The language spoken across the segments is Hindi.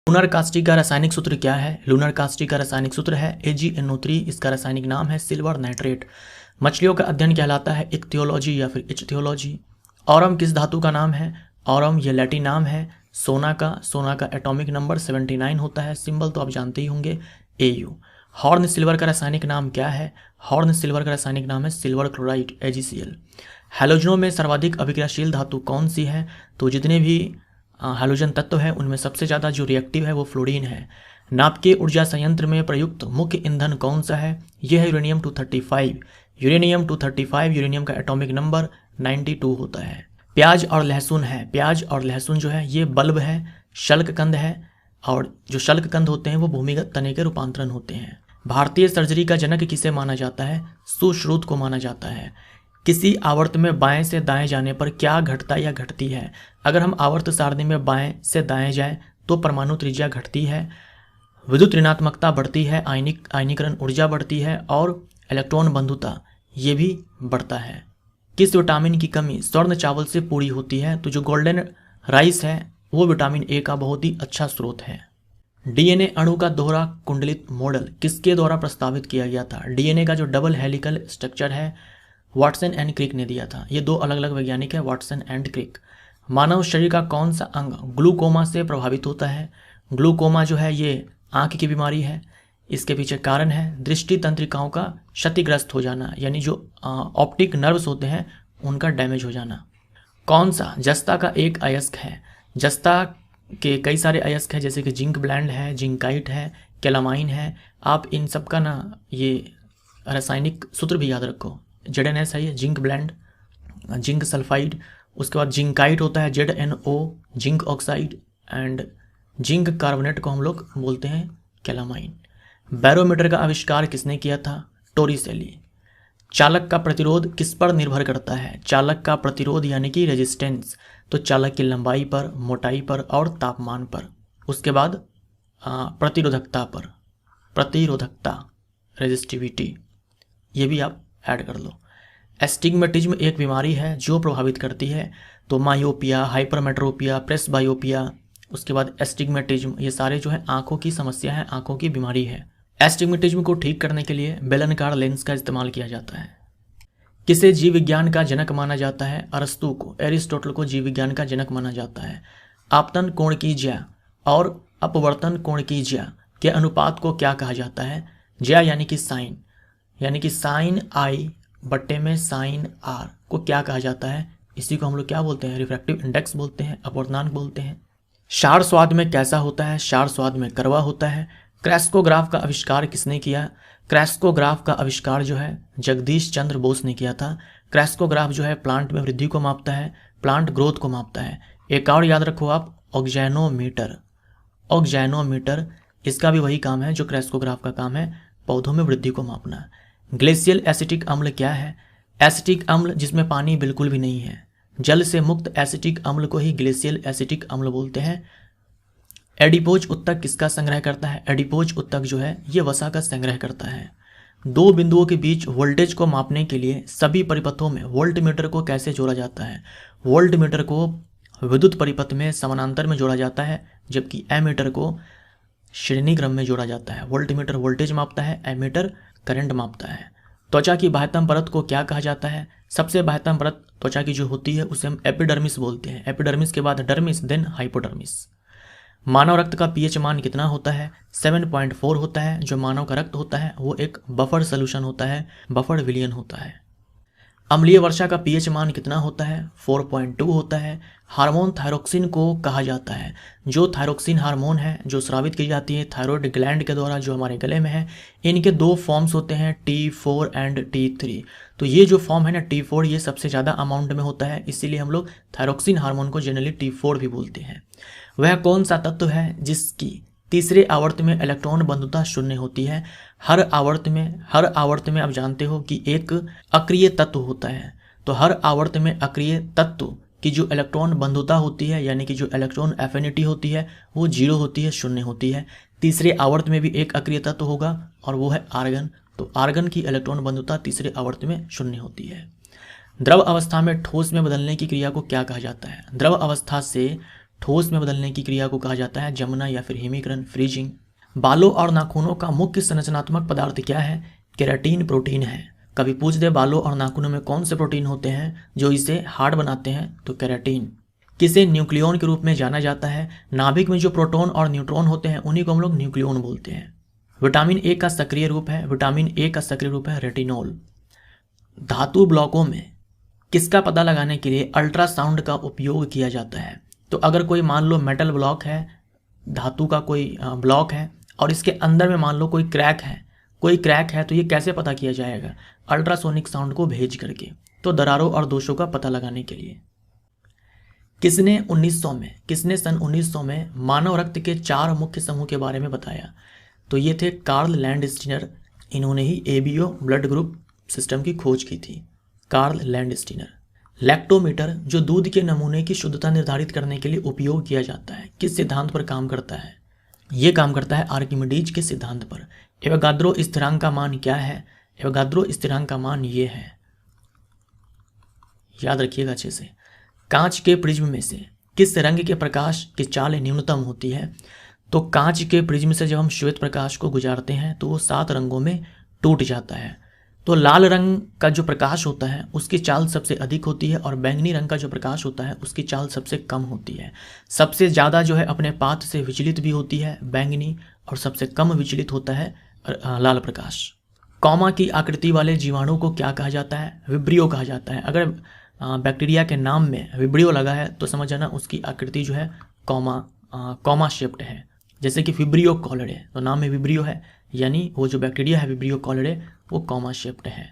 लूनर कास्टिक का रासायनिक सूत्र क्या है? लूनर कास्टिक का रासायनिक सूत्र है AgNO3। इसका रासायनिक नाम है सिल्वर नाइट्रेट। मछलियों का अध्ययन कहलाता है इक्थियोलॉजी या फिर इच्थियोलॉजी। ऑरम किस धातु का नाम है? ऑरम ये लैटिन नाम है सोना का एटॉमिक नंबर 79 होता है। सिंबल तो आप जानते ही होंगे AU। हॉर्न सिल्वर का रासायनिक नाम क्या है? हॉर्न सिल्वर का रासायनिक नाम है सिल्वर क्लोराइड AgCl। हैलोजनों में सर्वाधिक अभिक्रियाशील धातु कौन सी है? तो जितने भी हैलोजन तत्व है उनमें सबसे ज़्यादा जो रिएक्टिव है वो फ्लोरीन है। नाभिकीय ऊर्जा संयंत्र में प्रयुक्त मुख्य ईंधन कौन सा है? यह है यूरेनियम 235। यूरेनियम 235 यूरेनियम का एटॉमिक नंबर 92 होता है। प्याज और लहसुन है। प्याज और लहसुन जो है ये बल्ब है, शल्ककंद है, और जो शल्ककंद होते हैं वो भूमिगत तने के रूपांतरण होते हैं। भारतीय सर्जरी का जनक किसे माना जाता है? सुश्रुत को माना जाता है। किसी आवर्त में बाएं से दाएं जाने पर क्या घटता या घटती है? अगर हम आवर्त सारणी में बाएं से दाएं जाएं तो परमाणु त्रिज्या घटती है, विद्युत ऋणात्मकता बढ़ती है, आयनीकरण ऊर्जा बढ़ती है और इलेक्ट्रॉन बंधुता ये भी बढ़ता है। किस विटामिन की कमी स्वर्ण चावल से पूरी होती है? तो जो गोल्डन राइस है वो विटामिन A का बहुत ही अच्छा स्रोत है। DNA अणु का दोहरा कुंडलित मॉडल किसके द्वारा प्रस्तावित किया गया था? DNA का जो डबल हेलिकल स्ट्रक्चर है वाटसन एंड क्रिक ने दिया था। ये दो अलग अलग वैज्ञानिक है, वाटसन एंड क्रिक। मानव शरीर का कौन सा अंग ग्लूकोमा से प्रभावित होता है? ग्लूकोमा जो है ये आंख की बीमारी है। इसके पीछे कारण है दृष्टि तंत्रिकाओं का क्षतिग्रस्त हो जाना, यानी जो ऑप्टिक नर्व्स होते हैं उनका डैमेज हो जाना। कौन सा जस्ता का एक अयस्क है? जस्ता के कई सारे अयस्क हैं, जैसे कि जिंक ब्लेंड है, जिंकाइट है, कैलामाइन है। आप इन सब का ना ये रासायनिक सूत्र भी याद रखो। ZnS है ये जिंक ब्लेंड, जिंक सल्फाइड। उसके बाद जिंकाइट होता है ZnO, zinc oxide, and zinc carbonate को हम लोग बोलते हैं कैलामाइन। बैरोमीटर का आविष्कार किसने किया था? टोरिसेली। चालक का प्रतिरोध किस पर निर्भर करता है? चालक का प्रतिरोध यानी कि रेजिस्टेंस, तो चालक की लंबाई पर, मोटाई पर और तापमान पर। उसके बाद प्रतिरोधकता रेजिस्टिविटी, ये भी आप ऐड कर लो। एस्टिग्मेटिज्म एक बीमारी है जो प्रभावित करती है, तो मायोपिया, हाइपरमेट्रोपिया, प्रेसबायोपिया, उसके बाद एस्टिग्मेटिज्म, ये सारे जो है आंखों की समस्या है, आंखों की बीमारी है। एस्टिग्मेटिज्म को ठीक करने के लिए बेलनाकार लेंस का इस्तेमाल किया जाता है। किसे जीव विज्ञान का जनक माना जाता है? अरस्तु को, एरिस्टोटल को जीव विज्ञान का जनक माना जाता है। आपतन कोण की ज्या और अपवर्तन कोण की ज्या के अनुपात को क्या कहा जाता है? ज्या यानी कि साइन आई बट्टे में साइन आर को क्या कहा जाता है? इसी को हम लोग क्या बोलते हैं? रिफ्रैक्टिव इंडेक्स बोलते हैं, अपवर्तनांक बोलते हैं। क्षार स्वाद में कैसा होता है? क्षार स्वाद में कड़वा होता है। क्रैस्कोग्राफ का आविष्कार किसने किया? क्रैस्कोग्राफ का आविष्कार जो है जगदीश चंद्र बोस ने किया था। क्रैस्कोग्राफ जो है प्लांट में वृद्धि को मापता है, प्लांट ग्रोथ को मापता है। एक और याद रखो आप, ऑक्जैनोमीटर, इसका भी वही काम है जो क्रैस्कोग्राफ का काम है, पौधों में वृद्धि को मापना। ग्लेशियल एसिटिक अम्ल क्या है? एसिटिक अम्ल जिसमें पानी बिल्कुल भी नहीं है। जल से मुक्त एसिटिक अम्ल को ही ग्लेशियल एसिटिक अम्ल बोलते हैं। एडिपोज उत्तक किसका संग्रह करता है? एडिपोज उत्तक जो है ये वसा का संग्रह करता है। दो बिंदुओं के बीच वोल्टेज को मापने के लिए सभी परिपथों में वोल्टमीटर को कैसे जोड़ा जाता है? वोल्टमीटर को विद्युत परिपथ में समानांतर में जोड़ा जाता है, जबकि एमीटर को श्रेणी क्रम में जोड़ा जाता है। वोल्टमीटर वोल्टेज मापता है, एमीटर करंट मापता है। त्वचा की बाह्यतम परत को क्या कहा जाता है? सबसे बाह्यतम परत त्वचा की जो होती है उसे हम एपिडर्मिस बोलते हैं। एपिडर्मिस के बाद डर्मिस, देन हाइपोडर्मिस। मानव रक्त का पीएच मान कितना होता है? 7.4 होता है। जो मानव का रक्त होता है वो एक बफर सोल्यूशन होता है, बफर विलियन होता है। अम्लीय वर्षा का पीएच मान कितना होता है? 4.2 होता है। हार्मोन थायरोक्सिन को कहा जाता है। जो थायरोक्सिन हार्मोन है जो स्रावित की जाती है थायरॉयड ग्लैंड के द्वारा जो हमारे गले में है, इनके दो फॉर्म्स होते हैं, T4 एंड T3। तो ये जो फॉर्म है ना T4, ये सबसे ज़्यादा अमाउंट में होता है, इसीलिए हम लोग थायरोक्सिन हार्मोन को जनरली T4 भी बोलते हैं। वह कौन सा तत्व है जिसकी तीसरे आवर्त में इलेक्ट्रॉन बंधुता शून्य होती है? हर आवर्त में आप जानते हो कि एक अक्रिय तत्व होता है, तो हर आवर्त में अक्रिय तत्व की जो इलेक्ट्रॉन बंधुता होती है, यानी कि जो इलेक्ट्रॉन एफिनिटी होती है, वो 0 होती है, शून्य होती है। तीसरे आवर्त में भी एक अक्रिय तत्व होगा और वो है आर्गन, तो आर्गन की इलेक्ट्रॉन बंधुता तीसरे आवर्त में शून्य होती है। द्रव अवस्था में ठोस में बदलने की क्रिया को क्या कहा जाता है? द्रव अवस्था से ठोस में बदलने की क्रिया को कहा जाता है जमना या फिर हिमीकरण, फ्रीजिंग। बालों और नाखूनों का मुख्य संरचनात्मक पदार्थ क्या है? केराटिन प्रोटीन है। कभी पूछ दे बालों और नाखूनों में कौन से प्रोटीन होते हैं जो इसे हार्ड बनाते हैं, तो केराटिन। किसे न्यूक्लियन के रूप में जाना जाता है? नाभिक में जो प्रोटॉन और न्यूट्रॉन होते हैं उन्हीं को हम लोग न्यूक्लियन बोलते हैं। विटामिन ए का सक्रिय रूप है, विटामिन ए का सक्रिय रूप है रेटिनॉल। धातु ब्लॉकों में किसका पता लगाने के लिए अल्ट्रासाउंड का उपयोग किया जाता है? तो अगर कोई मान लो मेटल ब्लॉक है, धातु का कोई ब्लॉक है और इसके अंदर में मान लो कोई क्रैक है, तो ये कैसे पता किया जाएगा? अल्ट्रासोनिक साउंड को भेज करके, तो दरारों और दोषों का पता लगाने के लिए। किसने सन 1900 में मानव रक्त के 4 मुख्य समूह के बारे में बताया? तो ये थे कार्ल लैंडस्टीनर। इन्होंने ही एबीओ ब्लड ग्रुप सिस्टम की खोज की थी, कार्ल लैंडस्टीनर। लैक्टोमीटर जो दूध के नमूने की शुद्धता निर्धारित करने के लिए उपयोग किया जाता है, किस सिद्धांत पर काम करता है? ये काम करता है आर्किमिडीज के सिद्धांत पर। एवोगाद्रो स्थिरांक का मान क्या है? एवोगाद्रो स्थिरांक का मान ये है, याद रखिएगा अच्छे से। कांच के प्रिज्म में से किस रंग के प्रकाश की चाल न्यूनतम होती है? तो कांच के प्रिज्म से जब हम श्वेत प्रकाश को गुजारते हैं तो वो 7 रंगों में टूट जाता है। तो लाल रंग का जो प्रकाश होता है उसकी चाल सबसे अधिक होती है और बैंगनी रंग का जो प्रकाश होता है उसकी चाल सबसे कम होती है। सबसे ज़्यादा जो है अपने पाथ से विचलित भी होती है बैंगनी, और सबसे कम विचलित होता है लाल प्रकाश। कॉमा की आकृति वाले जीवाणु को क्या कहा जाता है? विब्रियो कहा जाता है। अगर बैक्टीरिया के नाम में विब्रियो लगा है तो समझ जाना उसकी आकृति जो है कॉमा शेप्ड है। जैसे कि विब्रियो कॉलरे, तो नाम में विब्रियो है, यानी वो जो बैक्टीरिया है विब्रियो कॉलरे वो कॉमा शेप्ड है।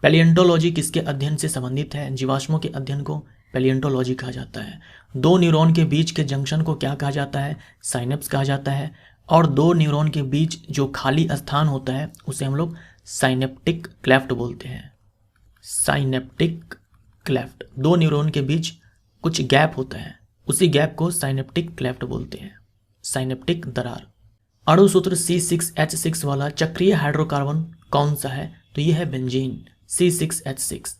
पैलिएंटोलॉजी किसके अध्ययन से संबंधित है? जीवाश्मों के अध्ययन को पैलिएंटोलॉजी कहा जाता है। 2 न्यूरॉन के बीच के जंक्शन को क्या कहा जाता है? साइनेप्स कहा जाता है। और 2 न्यूरॉन के बीच जो खाली स्थान होता है उसे हम लोग साइनेप्टिक क्लेफ्ट बोलते हैं। साइनेप्टिक क्लेफ्ट, 2 न्यूरॉन के बीच कुछ गैप होता है, उसी गैप को साइनेप्टिक क्लेफ्ट बोलते हैं, साइनेप्टिक दरार। अणुसूत्र C6H6 वाला चक्रीय हाइड्रोकार्बन कौन सा है? तो यह है बेंजीन, C6H6।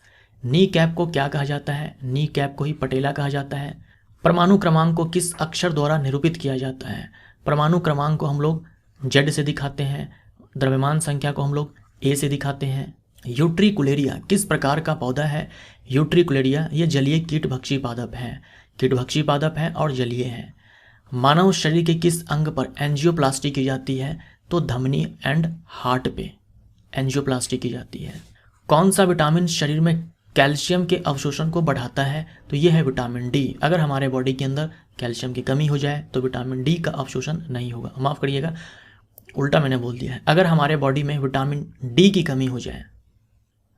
नी कैप को क्या कहा जाता है? नी कैप को ही पटेला कहा जाता है। परमाणु क्रमांक को किस अक्षर द्वारा निरूपित किया जाता है? परमाणु क्रमांक को हम लोग Z से दिखाते हैं, द्रव्यमान संख्या को हम लोग A से दिखाते हैं। यूट्रिकुलेरिया किस प्रकार का पौधा है? यूट्रिकुलेरिया ये जलीय कीटभक्षी पादप है और जलीय है। मानव शरीर के किस अंग पर एंजियोप्लास्टी की जाती है? तो धमनी एंड हार्ट पे एंजियोप्लास्टी की जाती है। कौन सा विटामिन शरीर में कैल्शियम के अवशोषण को बढ़ाता है? तो यह है विटामिन डी। अगर हमारे बॉडी के अंदर कैल्शियम की कमी हो जाए तो विटामिन डी का अवशोषण नहीं होगा। माफ़ करिएगा, उल्टा मैंने बोल दिया है। अगर हमारे बॉडी में विटामिन डी की कमी हो जाए,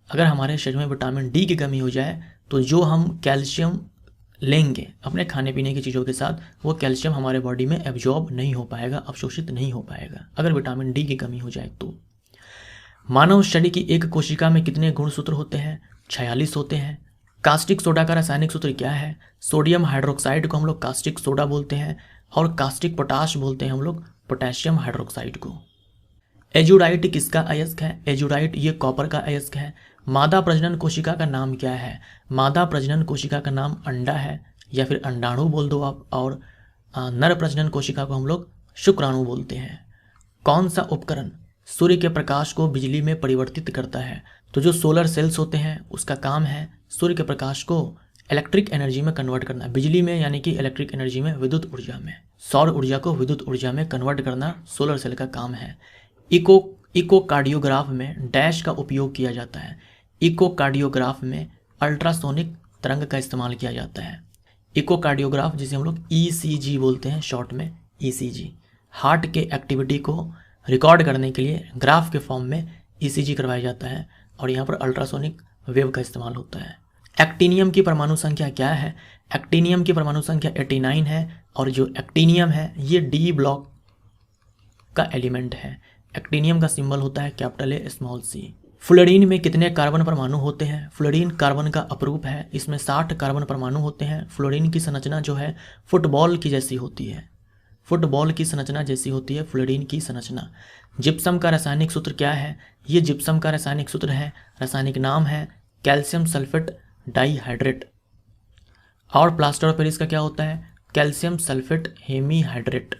अगर हमारे शरीर में विटामिन डी की कमी हो जाए तो जो हम कैल्शियम लेंगे अपने खाने पीने की चीज़ों के साथ, वो कैल्शियम हमारे बॉडी में एब्जॉर्ब नहीं हो पाएगा, अवशोषित नहीं हो पाएगा अगर विटामिन डी की कमी हो जाए तो। मानव शरीर की एक कोशिका में कितने गुणसूत्र होते हैं? 46 होते हैं। कास्टिक सोडा का रासायनिक सूत्र क्या है? सोडियम हाइड्रोक्साइड को हम लोग कास्टिक सोडा बोलते हैं और कास्टिक पोटाश बोलते हैं हम लोग पोटेशियम हाइड्रोक्साइड को। एजुराइट किसका अयस्क है? एजुराइट ये कॉपर का अयस्क है। मादा प्रजनन कोशिका का नाम क्या है? मादा प्रजनन कोशिका का नाम अंडा है या फिर अंडाणु बोल दो आप, और नर प्रजनन कोशिका को हम लोग शुक्राणु बोलते हैं। कौन सा उपकरण सूर्य के प्रकाश को बिजली में परिवर्तित करता है? तो जो सोलर सेल्स होते हैं उसका काम है सूर्य के प्रकाश को इलेक्ट्रिक एनर्जी में कन्वर्ट करना, बिजली में यानी कि इलेक्ट्रिक एनर्जी में, विद्युत ऊर्जा में, सौर ऊर्जा को विद्युत ऊर्जा में कन्वर्ट करना सोलर सेल का काम है। इकोकार्डियोग्राफ में डैश का उपयोग किया जाता है। इकोकार्डियोग्राफ में अल्ट्रासोनिक तरंग का इस्तेमाल किया जाता है। इकोकार्डियोग्राफ जिसे हम लोग ECG बोलते हैं शॉर्ट में, ECG। हार्ट के एक्टिविटी को रिकॉर्ड करने के लिए ग्राफ के फॉर्म में ECG करवाया जाता है और यहाँ पर अल्ट्रासोनिक वेव का इस्तेमाल होता है। एक्टिनियम की परमाणु संख्या क्या है? एक्टिनियम की परमाणु संख्या 89 है और जो एक्टिनियम है ये D ब्लॉक का एलिमेंट है। एक्टिनियम का सिंबल होता है capital A small c। Fluorine में कितने कार्बन परमाणु होते हैं? फ्लोरीन कार्बन का अपरूप है, इसमें 60 कार्बन परमाणु होते हैं। फ्लोरीन की संरचना जो है फुटबॉल की जैसी होती है, फुटबॉल की संरचना जैसी होती है फ्लोरीन की संरचना। जिप्सम का रासायनिक सूत्र क्या है? ये जिप्सम का रासायनिक सूत्र है, रासायनिक नाम है कैल्शियम सल्फेट डाइहाइड्रेट। और प्लास्टर ऑफ पेरिस का क्या होता है? Calcium sulphate hemihydrate.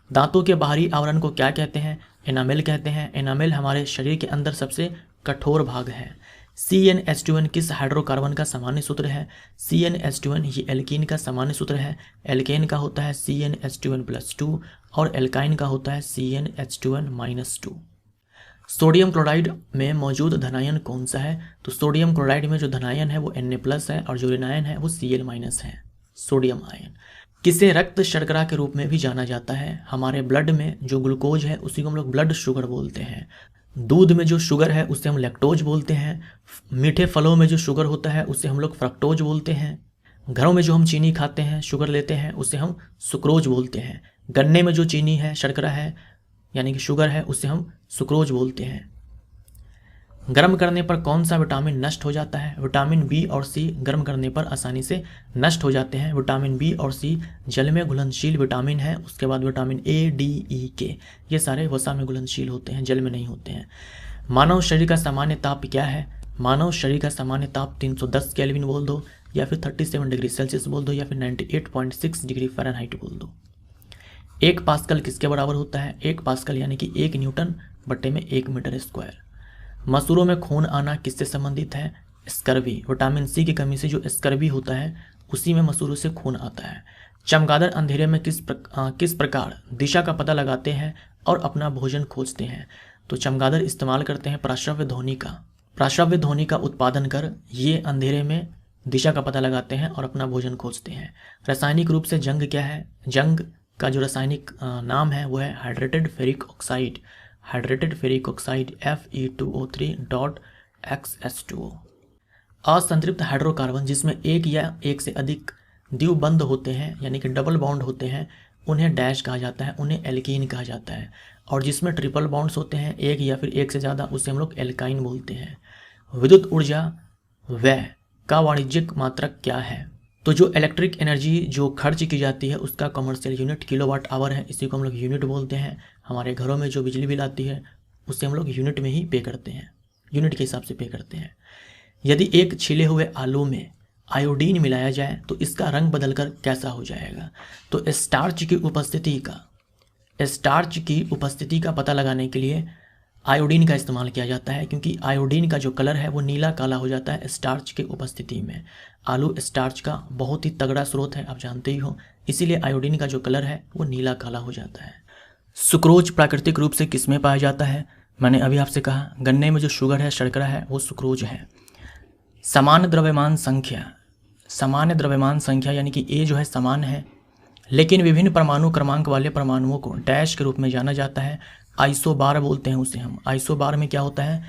दांतों के बाहरी आवरण को क्या कहते हैं? एनामेल कहते हैं। एनामेल हमारे शरीर के अंदर सबसे कठोर भाग है। CnH2n किस हाइड्रोकार्बन का सामान्य सूत्र है? CnH2n ये एल्कीन का सामान्य सूत्र है। एल्केन का होता है CnH2n+2 और एल्काइन का होता है CnH2n-2। सोडियम क्लोराइड में मौजूद धनायन कौन सा है? तो सोडियम क्लोराइड में जो धनायन है वो Na+ है और जो ऋणायन है वो Cl- है, सोडियम आयन। किसे रक्त शर्करा के रूप में भी जाना जाता है? हमारे ब्लड में जो ग्लूकोज है उसी को हम लोग ब्लड शुगर बोलते हैं। दूध में जो शुगर है उसे हम लैक्टोज बोलते हैं। मीठे फलों में जो शुगर होता है उसे हम लोग फ्रक्टोज बोलते हैं। घरों में जो हम चीनी खाते हैं, शुगर लेते हैं, उसे हम सुक्रोज बोलते हैं। गन्ने में जो चीनी है, शर्करा है यानी कि शुगर है, उसे हम सुक्रोज बोलते हैं। गर्म करने पर कौन सा विटामिन नष्ट हो जाता है? विटामिन बी और सी गर्म करने पर आसानी से नष्ट हो जाते हैं। विटामिन बी और सी जल में घुलनशील विटामिन है। उसके बाद विटामिन ए, डी, ई, के ये सारे वसा में घुलनशील होते हैं, जल में नहीं होते हैं। मानव शरीर का सामान्य ताप क्या है? मानव शरीर का सामान्य ताप 310 केल्विन बोल दो या फिर 37 डिग्री सेल्सियस बोल दो या फिर 98.6 डिग्री फ़ारेनहाइट बोल दो। 1 पास्कल किसके बराबर होता है? 1 पास्कल यानी कि 1 न्यूटन बटे में 1 मीटर स्क्वायर। मसूरों में खून आना किससे संबंधित है? स्कर्वी। विटामिन सी की कमी से जो स्कर्वी होता है उसी में मसूरों से खून आता है। चमगादड़ अंधेरे में किस प्रकार दिशा का पता लगाते हैं और अपना भोजन खोजते हैं? तो चमगादड़ इस्तेमाल करते हैं प्राश्रव्य ध्वनि का उत्पादन कर ये अंधेरे में दिशा का पता लगाते हैं और अपना भोजन खोजते हैं। रासायनिक रूप से जंग क्या है? जंग का जो रासायनिक नाम है वो है hydrated ferric oxide. Hydrated ferric oxide Fe2O3.XH2O। असंतृप्त हाइड्रोकार्बन जिसमें एक या एक से अधिक द्विबंध होते हैं यानी कि डबल बॉन्ड होते हैं उन्हें डैश कहा जाता है, उन्हें एल्कीन कहा जाता है। और जिसमें ट्रिपल बॉन्ड्स होते हैं एक या फिर एक से ज़्यादा उसे हम लोग एल्काइन बोलते हैं। विद्युत ऊर्जा व्यय का वाणिज्यिक मात्रक क्या है? तो जो इलेक्ट्रिक एनर्जी जो खर्च की जाती है उसका कमर्शियल यूनिट किलोवाट आवर है, इसी को हम लोग यूनिट बोलते हैं। हमारे घरों में जो बिजली बिल आती है उससे हम लोग यूनिट में ही पे करते हैं, यूनिट के हिसाब से पे करते हैं। यदि एक छिले हुए आलू में आयोडीन मिलाया जाए तो इसका रंग बदलकर कैसा हो जाएगा? तो स्टार्च की उपस्थिति का पता लगाने के लिए आयोडीन का इस्तेमाल किया जाता है, क्योंकि आयोडीन का जो कलर है वो नीला काला हो जाता है स्टार्च की उपस्थिति में। आलू स्टार्च का बहुत ही तगड़ा स्रोत है, आप जानते ही हो, इसीलिए आयोडीन का जो कलर है वो नीला काला हो जाता है। सुक्रोज प्राकृतिक रूप से किसमें पाया जाता है? मैंने अभी आपसे कहा गन्ने में जो शुगर है, शर्करा है, वो सुक्रोज है। समान द्रव्यमान संख्या यानी कि ए जो है समान है, लेकिन विभिन्न परमाणु क्रमांक वाले परमाणुओं को डैश के रूप में जाना जाता है। आइसोबार बोलते हैं उसे हम। आइसोबार में क्या होता है?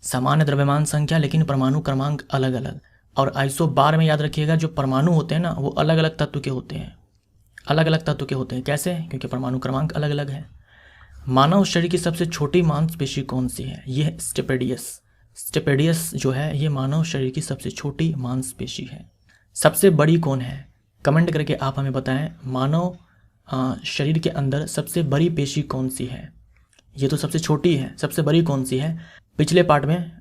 समान द्रव्यमान संख्या लेकिन परमाणु क्रमांक अलग अलग। और आइसोबार में याद रखिएगा जो परमाणु होते हैं ना वो अलग अलग तत्व के होते हैं, अलग अलग तत्व के होते हैं। कैसे? क्योंकि परमाणु क्रमांक अलग अलग है। मानव शरीर की सबसे छोटी मांसपेशी कौन सी है? ये है स्टेपेडियस जो है ये मानव शरीर की सबसे छोटी मांसपेशी है। सबसे बड़ी कौन है? कमेंट करके आप हमें बताएं। मानव शरीर के अंदर सबसे बड़ी पेशी कौन सी है? ये तो सबसे छोटी है, सबसे बड़ी कौन सी है? पिछले पार्ट में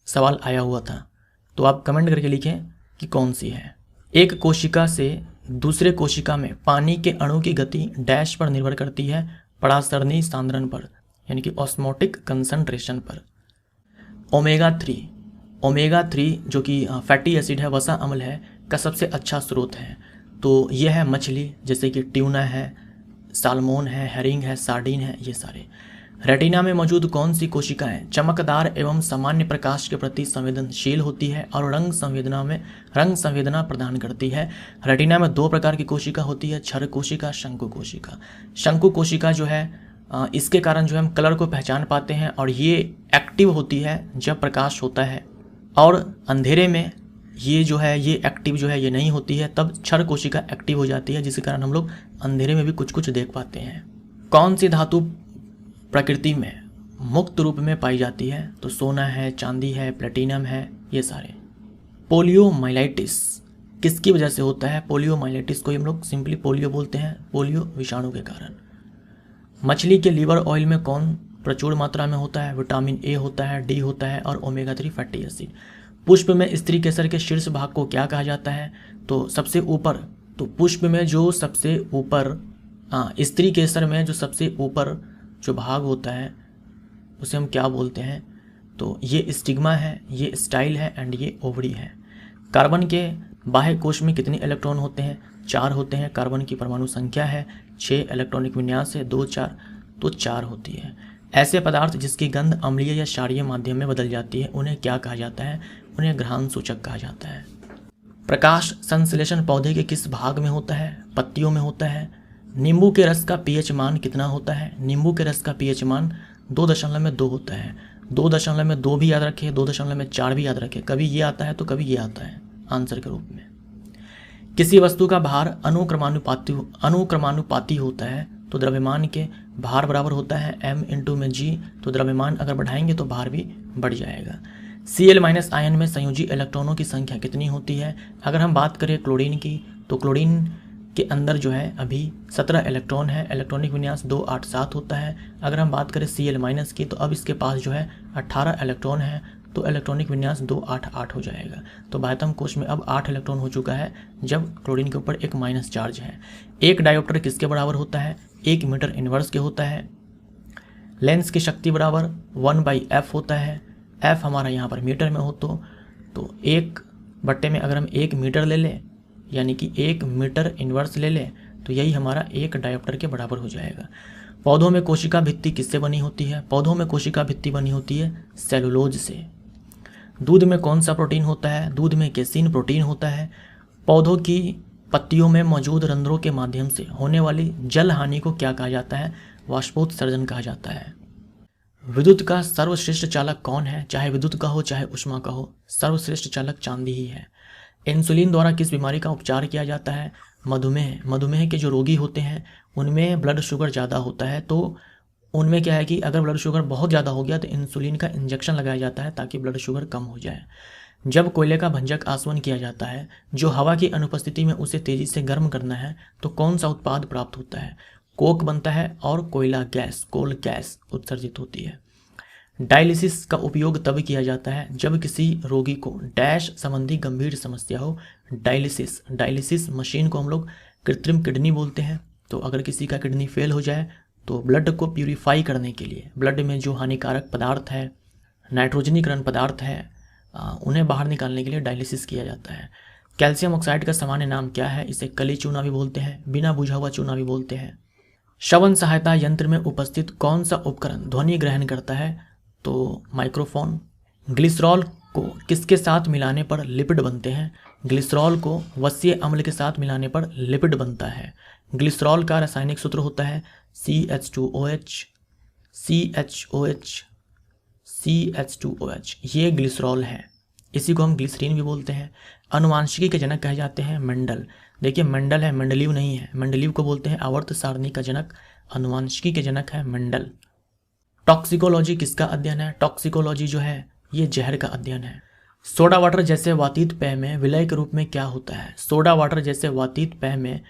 सवाल आया हुआ था, तो आप कमेंट करके लिखें कि कौन सी है। एक कोशिका से दूसरे कोशिका में पानी के अणु की गति डैश पर निर्भर करती है? परासरणी सांद्रण पर, यानी कि ऑस्मोटिक कंसंट्रेशन पर। ओमेगा 3 जो कि फैटी एसिड है, वसा अम्ल है, का सबसे अच्छा स्रोत है। तो यह है मछली, जैसे कि ट्यूना है, साल्मोन है, हेरिंग है, सार्डिन है, ये सारे। रेटिना में मौजूद कौन सी कोशिकाएं चमकदार एवं सामान्य प्रकाश के प्रति संवेदनशील होती है और रंग संवेदना प्रदान करती है? रेटिना में 2 प्रकार की कोशिका होती है, क्षर कोशिका, शंकु कोशिका। शंकु कोशिका जो है इसके कारण जो है हम कलर को पहचान पाते हैं और ये एक्टिव होती है जब प्रकाश होता है, और अंधेरे में ये जो है ये एक्टिव जो है ये नहीं होती है, तब क्षर कोशिका एक्टिव हो जाती है, जिसके कारण हम लोग अंधेरे में भी कुछ कुछ देख पाते हैं। कौन सी धातु प्रकृति में मुक्त रूप में पाई जाती है? तो सोना है, चांदी है, प्लेटिनम है, ये सारे। पोलियोमाइलाइटिस किसकी वजह से होता है? पोलियोमाइलाइटिस को हम लोग सिंपली पोलियो बोलते हैं, पोलियो विषाणु के कारण। मछली के लीवर ऑयल में कौन प्रचुर मात्रा में होता है? विटामिन ए होता है, डी होता है और ओमेगा 3 फैटी एसिड। पुष्प में स्त्री केसर के शीर्ष भाग को क्या कहा जाता है? तो सबसे ऊपर तो पुष्प में जो सबसे ऊपर, स्त्री केसर में जो सबसे ऊपर जो भाग होता है उसे हम क्या बोलते हैं? तो ये स्टिग्मा है, ये स्टाइल है एंड ये ओवरी है। कार्बन के बाह्य कोश में कितने इलेक्ट्रॉन होते हैं? 4 होते हैं। कार्बन की परमाणु संख्या है 6, इलेक्ट्रॉनिक विन्यास है 2 4, तो 4 होती है। ऐसे पदार्थ जिसकी गंध अम्लीय या क्षारीय माध्यम में बदल जाती है उन्हें क्या कहा जाता है? उन्हें घ्राण सूचक कहा जाता है। प्रकाश संश्लेषण पौधे के किस भाग में होता है? पत्तियों में होता है। नींबू के रस का पीएच मान कितना होता है? नींबू के रस का पीएच मान 2.2 होता है। 2.2 भी याद रखें, 2.4 भी याद रखें। कभी ये आता है तो कभी ये आता है आंसर के रूप में। किसी वस्तु का भार अनुक्रमानुपाती होता है तो द्रव्यमान के भार बराबर होता है m इंटू में g। तो द्रव्यमान अगर बढ़ाएंगे तो भार भी बढ़ जाएगा। Cl- आयन में संयोजी इलेक्ट्रॉनों की संख्या कितनी होती है? अगर हम बात करें क्लोरीन की तो क्लोरीन के अंदर जो है अभी 17 इलेक्ट्रॉन है, इलेक्ट्रॉनिक विन्यास 287 होता है। अगर हम बात करें Cl- की तो अब इसके पास जो है 18 इलेक्ट्रॉन है, तो इलेक्ट्रॉनिक विन्यास 288 हो जाएगा। तो बाह्यतम कोश में अब 8 इलेक्ट्रॉन हो चुका है जब क्लोरीन के ऊपर एक माइनस चार्ज है। एक डायोप्टर किसके बराबर होता है? 1 मीटर इनवर्स के होता है। लेंस की शक्ति बराबर 1/f होता है। f हमारा यहाँ पर मीटर में हो तो 1 बट्टे में अगर हम 1 मीटर ले लें यानी कि 1 मीटर इनवर्स ले लें तो यही हमारा एक डायोप्टर के बराबर हो जाएगा। पौधों में कोशिका भित्ति किससे बनी होती है? पौधों में कोशिका भित्ति बनी होती है सेलुलोज से। दूध में कौन सा प्रोटीन होता है? दूध में केसीन प्रोटीन होता है। पौधों की पत्तियों में मौजूद रंध्रों के माध्यम से होने वाली जल हानि को क्या कहा जाता है? वाष्पोत्सर्जन कहा जाता है। विद्युत का सर्वश्रेष्ठ चालक कौन है? चाहे विद्युत का हो चाहे ऊष्मा का हो, सर्वश्रेष्ठ चालक चांदी ही है। इंसुलिन द्वारा किस बीमारी का उपचार किया जाता है? मधुमेह। मधुमेह के जो रोगी होते हैं उनमें ब्लड शुगर ज़्यादा होता है, तो उनमें क्या है कि अगर ब्लड शुगर बहुत ज़्यादा हो गया तो इंसुलिन का इंजेक्शन लगाया जाता है ताकि ब्लड शुगर कम हो जाए। जब कोयले का भंजक आसवन किया जाता है, जो हवा की अनुपस्थिति में उसे तेज़ी से गर्म करना है, तो कौन सा उत्पाद प्राप्त होता है? कोक बनता है और कोयला गैस, कोल गैस उत्सर्जित होती है। डायलिसिस का उपयोग तब किया जाता है जब किसी रोगी को डैश संबंधी गंभीर समस्या हो। डायलिसिस मशीन को हम लोग कृत्रिम किडनी बोलते हैं। तो अगर किसी का किडनी फेल हो जाए तो ब्लड को प्यूरिफाई करने के लिए, ब्लड में जो हानिकारक पदार्थ है, नाइट्रोजनीकरण पदार्थ है, उन्हें बाहर निकालने के लिए डायलिसिस किया जाता है। कैल्शियम ऑक्साइड का सामान्य नाम क्या है? इसे कली चूना भी बोलते हैं, बिना बुझा हुआ चूना भी बोलते हैं। श्रवण सहायता यंत्र में उपस्थित कौन सा उपकरण ध्वनि ग्रहण करता है? तो माइक्रोफोन। ग्लिसरॉल को किसके साथ मिलाने पर लिपिड बनते हैं? ग्लिसरॉल को वसीय अम्ल के साथ मिलाने पर लिपिड बनता है। ग्लिसरॉल का रासायनिक सूत्र होता है CH2OH। ये ग्लिसरॉल है, इसी को हम ग्लिसरीन भी बोलते हैं। अनुवांशिकी के जनक कहे जाते हैं मेंडल। देखिए मेंडल है, मेंडलीव नहीं है। मेंडलीव को बोलते हैं आवर्त सारणी का जनक, अनुवांशिकी के जनक है मेंडल। टॉक्सिकोलॉजी किसका अध्ययन है? टॉक्सिकोलॉजी जो है ये जहर का अध्ययन है। सोडा वाटर जैसे वातित पेय में विलय के रूप में क्या होता है? सोडा वाटर जैसे वातित पेय में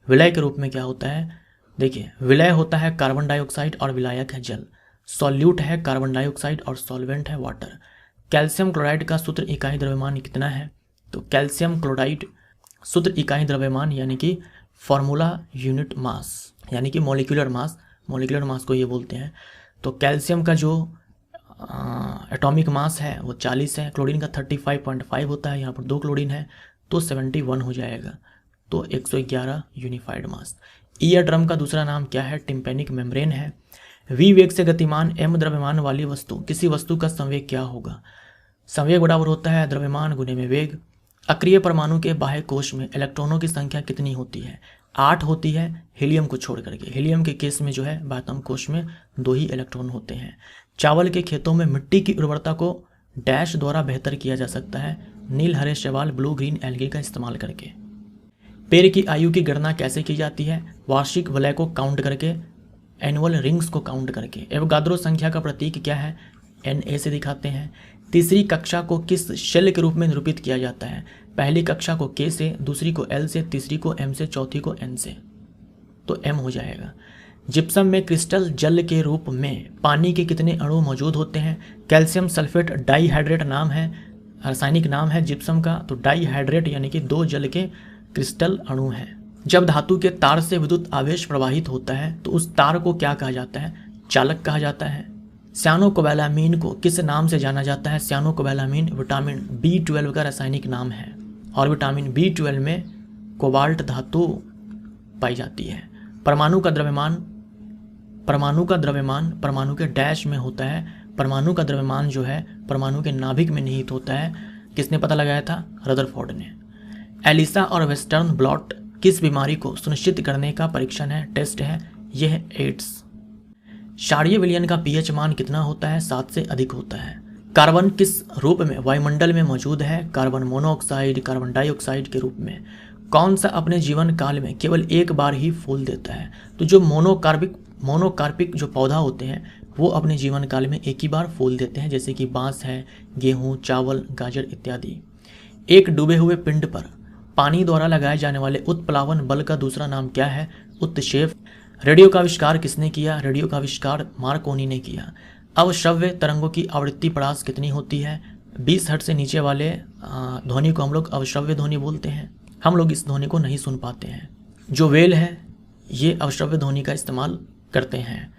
विलय के रूप में क्या होता है? देखिए विलय होता है कार्बन डाइऑक्साइड और विलायक है जल। सॉल्यूट है कार्बन डाइऑक्साइड और सॉल्वेंट है वाटर। कैल्शियम क्लोराइड का सूत्र इकाई द्रव्यमान कितना है? तो कैल्शियम क्लोराइड सूत्र इकाई द्रव्यमान यानी कि फॉर्मूला यूनिट मास यानी कि मॉलिक्यूलर मास को ये बोलते हैं। तो कैल्शियम का जो एटॉमिक मास है वो 40 है। क्लोरीन का 35.5 होता है, यहाँ पर 2 क्लोरीन है तो 71 हो जाएगा, तो 111 यूनिफाइड मास। ईयर ड्रम का दूसरा नाम क्या है? टिम्पेनिक मेम्ब्रेन है। v वेग से गतिमान m द्रव्यमान वाली वस्तु, किसी वस्तु का संवेग क्या होगा? संवेग बराबर होता है द्रव्यमान गुने में वेग। अक्रिय परमाणु के बाह्य कोश में इलेक्ट्रॉनों की संख्या कितनी होती है? 8 होती है, हीलियम को छोड़ करके। हीलियम के केस में जो है बाह्यतम कोश में 2 ही इलेक्ट्रॉन होते हैं। चावल के खेतों में मिट्टी की उर्वरता को डैश द्वारा बेहतर किया जा सकता है? नील हरे शैवाल ब्लू ग्रीन एल्गी का इस्तेमाल करके। पेड़ की आयु की गणना कैसे की जाती है? वार्षिक वलय को काउंट करके, एनुअल रिंग्स को काउंट करके। एवोगाद्रो संख्या का प्रतीक क्या है? Na से दिखाते हैं। तीसरी कक्षा को किस शेल के रूप में निरूपित किया जाता है? पहली कक्षा को K से, दूसरी को L से, तीसरी को M से, चौथी को N से, तो M हो जाएगा। जिप्सम में क्रिस्टल जल के रूप में पानी के कितने अणु मौजूद होते हैं? कैल्शियम सल्फेट डाइहाइड्रेट नाम है, रासायनिक नाम है जिप्सम का। तो डाइहाइड्रेट यानी कि 2 जल के क्रिस्टल अणु है। जब धातु के तार से विद्युत आवेश प्रवाहित होता है तो उस तार को क्या कहा जाता है? चालक कहा जाता है। साइनोकोबालामीन को किस नाम से जाना जाता है? साइनोकोबालामीन विटामिन B12 का रासायनिक नाम है और विटामिन B12 में कोबाल्ट धातु पाई जाती है। परमाणु का द्रव्यमान परमाणु के डैश में होता है। परमाणु का द्रव्यमान जो है परमाणु के नाभिक में निहित होता है। किसने पता लगाया था? रदरफोर्ड ने। एलिसा और वेस्टर्न ब्लॉट किस बीमारी को सुनिश्चित करने का परीक्षण है, टेस्ट है? यह है एड्स। क्षारीय विलयन का pH मान कितना होता है? 7 से अधिक होता है। कार्बन किस रूप में वायुमंडल में मौजूद है? कार्बन मोनोऑक्साइड, कार्बन डाइऑक्साइड के रूप में। कौन सा अपने जीवन काल में केवल एक बार ही फूल देता है? तो जो मोनोकार्पिक जो पौधा होते हैं वो अपने जीवन काल में एक ही बार फूल देते हैं, जैसे कि बांस है, गेहूं, चावल, गाजर इत्यादि। एक डूबे हुए पिंड पर पानी द्वारा लगाए जाने वाले उत्प्लावन बल का दूसरा नाम क्या है? उत्क्षेप। रेडियो का आविष्कार किसने किया? रेडियो का आविष्कार मार्कोनी ने किया। अवश्रव्य तरंगों की आवृत्ति परास कितनी होती है? 20 हर्ट्ज से नीचे वाले ध्वनि को हम लोग अवश्रव्य ध्वनि बोलते हैं। हम लोग इस ध्वनि को नहीं सुन पाते हैं। जो वेल है ये अवश्रव्य ध्वनि का इस्तेमाल करते हैं।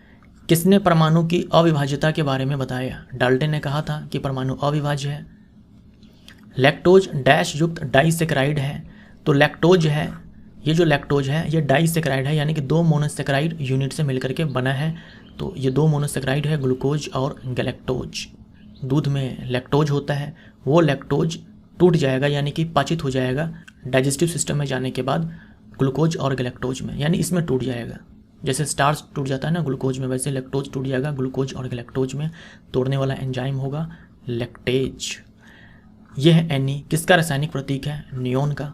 किसने परमाणु की अविभाज्यता के बारे में बताया? डाल्टन ने कहा था कि परमाणु अविभाज्य है। लैक्टोज डैश युक्त डाइसेक्राइड है। तो लैक्टोज है, ये जो लैक्टोज है ये डाइसेक्राइड है, यानी कि 2 मोनोसेक्राइड यूनिट से मिलकर के बना है। तो ये 2 मोनोसेक्राइड है, ग्लूकोज और गैलेक्टोज। दूध में लैक्टोज होता है, वो लैक्टोज टूट जाएगा यानी कि पाचित हो जाएगा डाइजेस्टिव सिस्टम में जाने के बाद ग्लूकोज और गैलेक्टोज में, यानी इसमें टूट जाएगा। जैसे स्टार्च टूट जाता है ना ग्लूकोज में, वैसे लैक्टोज टूट जाएगा ग्लूकोज और गैलेक्टोज में। तोड़ने वाला एंजाइम होगा लैक्टेज। यह है Na। किसका रासायनिक प्रतीक है? नियोन का।